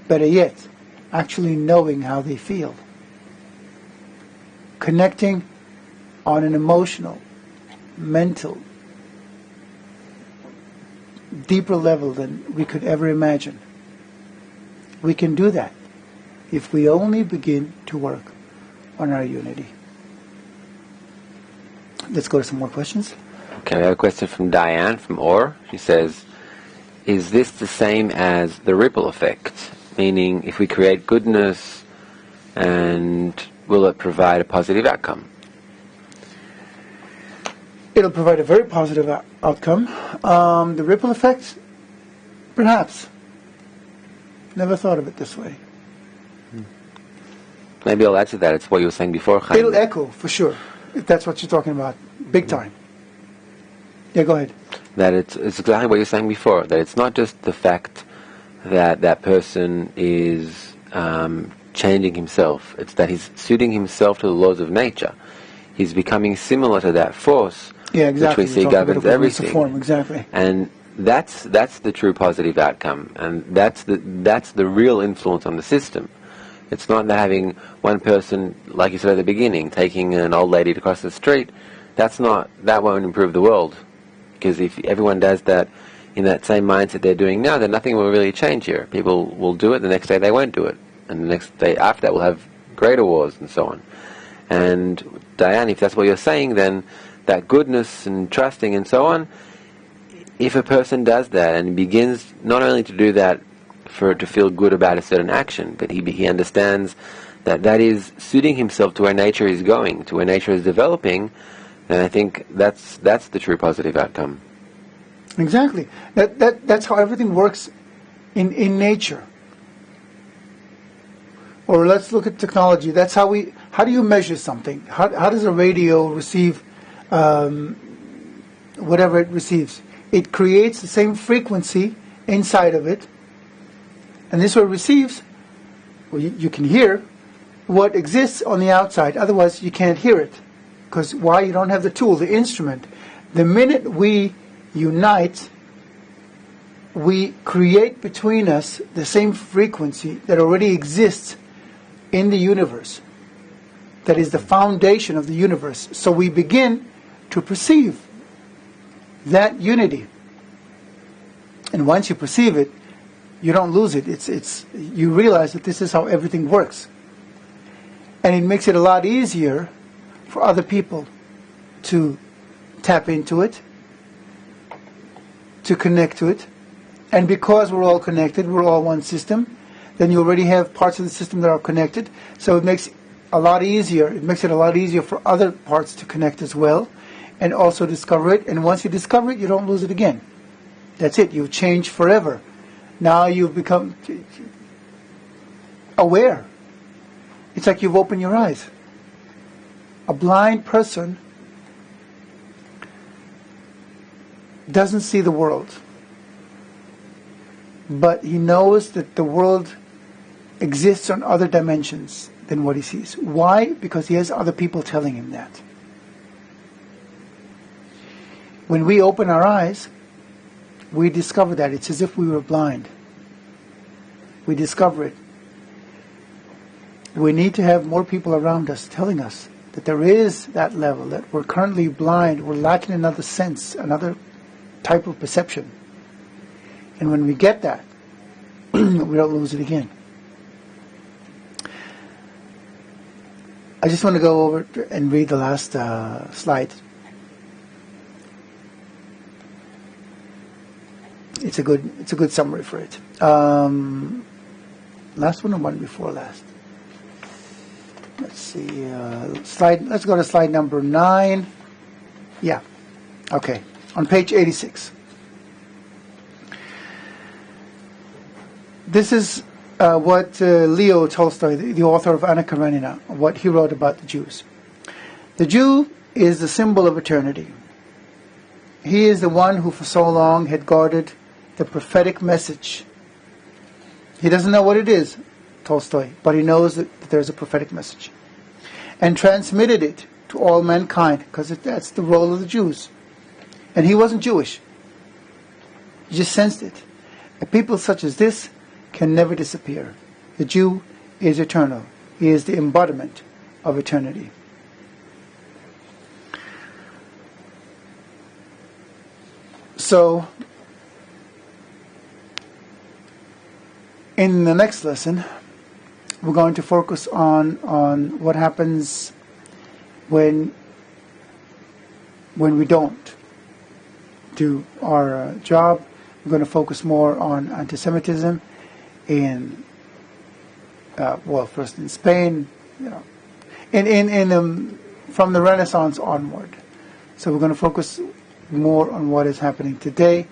Speaker 2: Better yet, actually knowing how they feel. Connecting on an emotional mental, deeper level than we could ever imagine. We can do that if we only begin to work on our unity. Let's go to some more questions.
Speaker 1: Okay, we have a question from Diane from Orr. She says, is this the same as the ripple effect? Meaning, if we create goodness, and will it provide a positive outcome?
Speaker 2: It'll provide a very positive outcome. The ripple effect, perhaps. Never thought of it this way.
Speaker 1: Maybe I'll add to that. It's what you were saying before, Chaim.
Speaker 2: It'll echo, for sure, if that's what you're talking about. Big time. Yeah, go ahead.
Speaker 1: That it's exactly what you were saying before, that it's not just the fact that that person is changing himself. It's that he's suiting himself to the laws of nature. He's becoming similar to that force,
Speaker 2: exactly.
Speaker 1: which we see governs everything.
Speaker 2: Form, exactly.
Speaker 1: And that's the true positive outcome, and that's the real influence on the system. It's not having one person, like you said at the beginning, taking an old lady to cross the street. That won't improve the world, because if everyone does that in that same mindset they're doing now, then nothing will really change here. People will do it, the next day they won't do it, and the next day after that we'll have greater wars and so on. And Diane, if that's what you're saying, then that goodness and trusting and so on, if a person does that and begins not only to do that to feel good about a certain action, but he understands that is suiting himself to where nature is going, to where nature is developing, then I think that's the true positive outcome.
Speaker 2: Exactly. That's how everything works in nature. Or let's look at technology. That's how do you measure something? How does a radio receive whatever it receives? It creates the same frequency inside of it, and this what it receives, well, you can hear what exists on the outside. Otherwise, you can't hear it. Because why? You don't have the tool, the instrument. The minute we unite, we create between us the same frequency that already exists in the universe. That is the foundation of the universe. So we begin to perceive that unity. And once you perceive it, you don't lose it. You realize that this is how everything works. And it makes it a lot easier for other people to tap into it, to connect to it. And because we're all connected, we're all one system, then you already have parts of the system that are connected. So it makes a lot easier. It makes it a lot easier for other parts to connect as well, and also discover it. And once you discover it, you don't lose it again. That's it. You've changed forever. Now you've become aware. It's like you've opened your eyes. A blind person doesn't see the world, but he knows that the world exists on other dimensions than what he sees. Why? Because he has other people telling him that. When we open our eyes, we discover that. It's as if we were blind. We discover it. We need to have more people around us telling us that there is that level, that we're currently blind, we're lacking another sense, another type of perception. And when we get that, we don't lose it again. I just want to go over and read the last slide. It's a good summary for it. Last one or one before last? Let's see. Let's go to slide number 9. Yeah. Okay. On page 86. This is what Leo Tolstoy, the author of Anna Karenina, what he wrote about the Jews. The Jew is the symbol of eternity. He is the one who for so long had guarded the prophetic message. He doesn't know what it is, Tolstoy, but he knows that there's a prophetic message. And transmitted it to all mankind, because that's the role of the Jews. And he wasn't Jewish. He just sensed it. A people such as this can never disappear. The Jew is eternal. He is the embodiment of eternity. So, in the next lesson, we're going to focus on what happens when we don't do our job. We're going to focus more on anti-Semitism in, first in Spain, from the Renaissance onward. So we're going to focus more on what is happening today,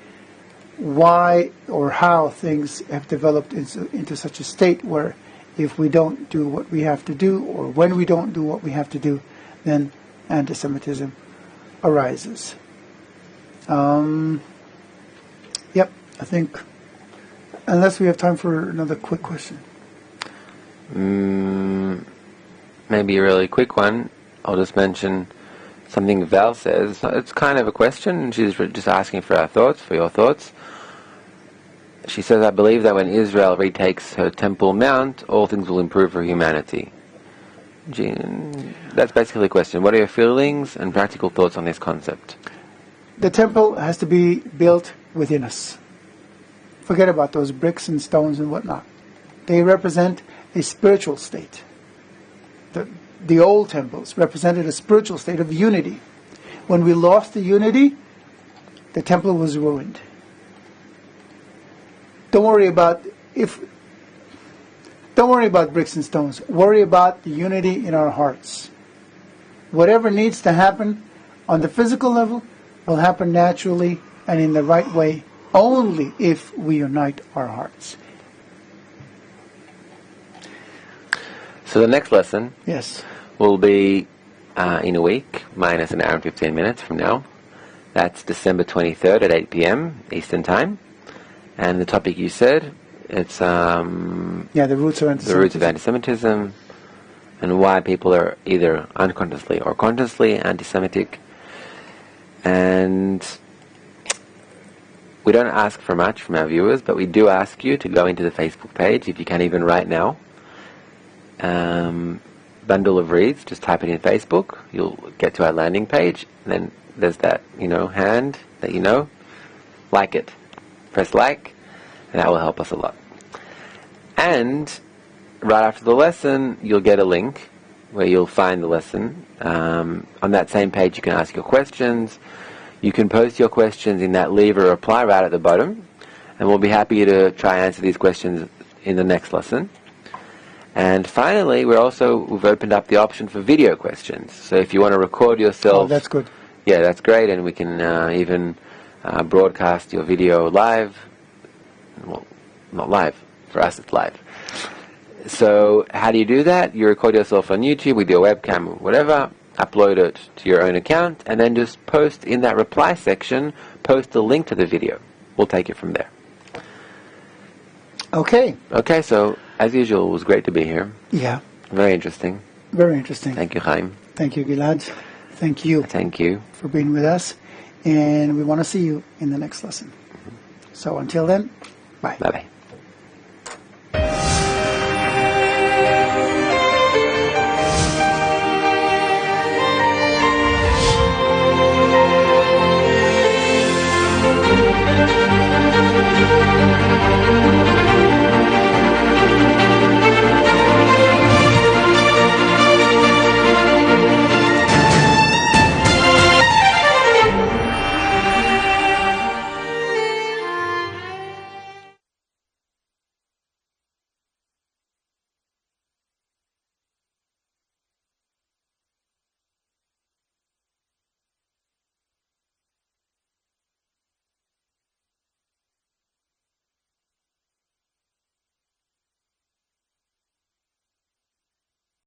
Speaker 2: why or how things have developed into such a state where if we don't do what we have to do, or when we don't do what we have to do, then anti-Semitism arises. I think, unless we have time for another quick question.
Speaker 1: Maybe a really quick one. I'll just mention something Val says. It's kind of a question. She's just asking for your thoughts. She says, I believe that when Israel retakes her Temple Mount, all things will improve for humanity. That's basically the question. What are your feelings and practical thoughts on this concept?
Speaker 2: The temple has to be built within us. Forget about those bricks and stones and whatnot. They represent a spiritual state. The old temples represented a spiritual state of unity. When we lost the unity, the temple was ruined. Don't worry about bricks and stones. Worry about the unity in our hearts. Whatever needs to happen on the physical level will happen naturally and in the right way only if we unite our hearts.
Speaker 1: So the next lesson will be in a week, minus an hour and 15 minutes from now. That's December 23rd at 8 p.m. Eastern Time. And the topic you said, it's the
Speaker 2: roots of anti-Semitism.
Speaker 1: The roots of anti-Semitism, and why people are either unconsciously or consciously anti-Semitic. And we don't ask for much from our viewers, but we do ask you to go into the Facebook page, if you can even right now. Bundle of Reads, just type it in Facebook. You'll get to our landing page, and then there's that, hand that like it. Press like, and that will help us a lot. And right after the lesson, you'll get a link where you'll find the lesson. On that same page, you can ask your questions. You can post your questions in that leave a reply right at the bottom, and we'll be happy to try and answer these questions in the next lesson. And finally, we've opened up the option for video questions. So if you want to record yourself...
Speaker 2: Oh, that's good.
Speaker 1: Yeah, that's great, and we can even broadcast your video live. Well, not live. For us, it's live. So how do you do that? You record yourself on YouTube with your webcam or whatever, upload it to your own account, and then just post in that reply section, post the link to the video. We'll take it from there.
Speaker 2: Okay.
Speaker 1: Okay, so as usual, it was great to be here.
Speaker 2: Yeah.
Speaker 1: Very interesting.
Speaker 2: Very interesting.
Speaker 1: Thank you, Chaim.
Speaker 2: Thank you, Gilad. Thank you.
Speaker 1: Thank you.
Speaker 2: For being with us. And we want to see you in the next lesson. So until then, bye.
Speaker 1: Bye-bye.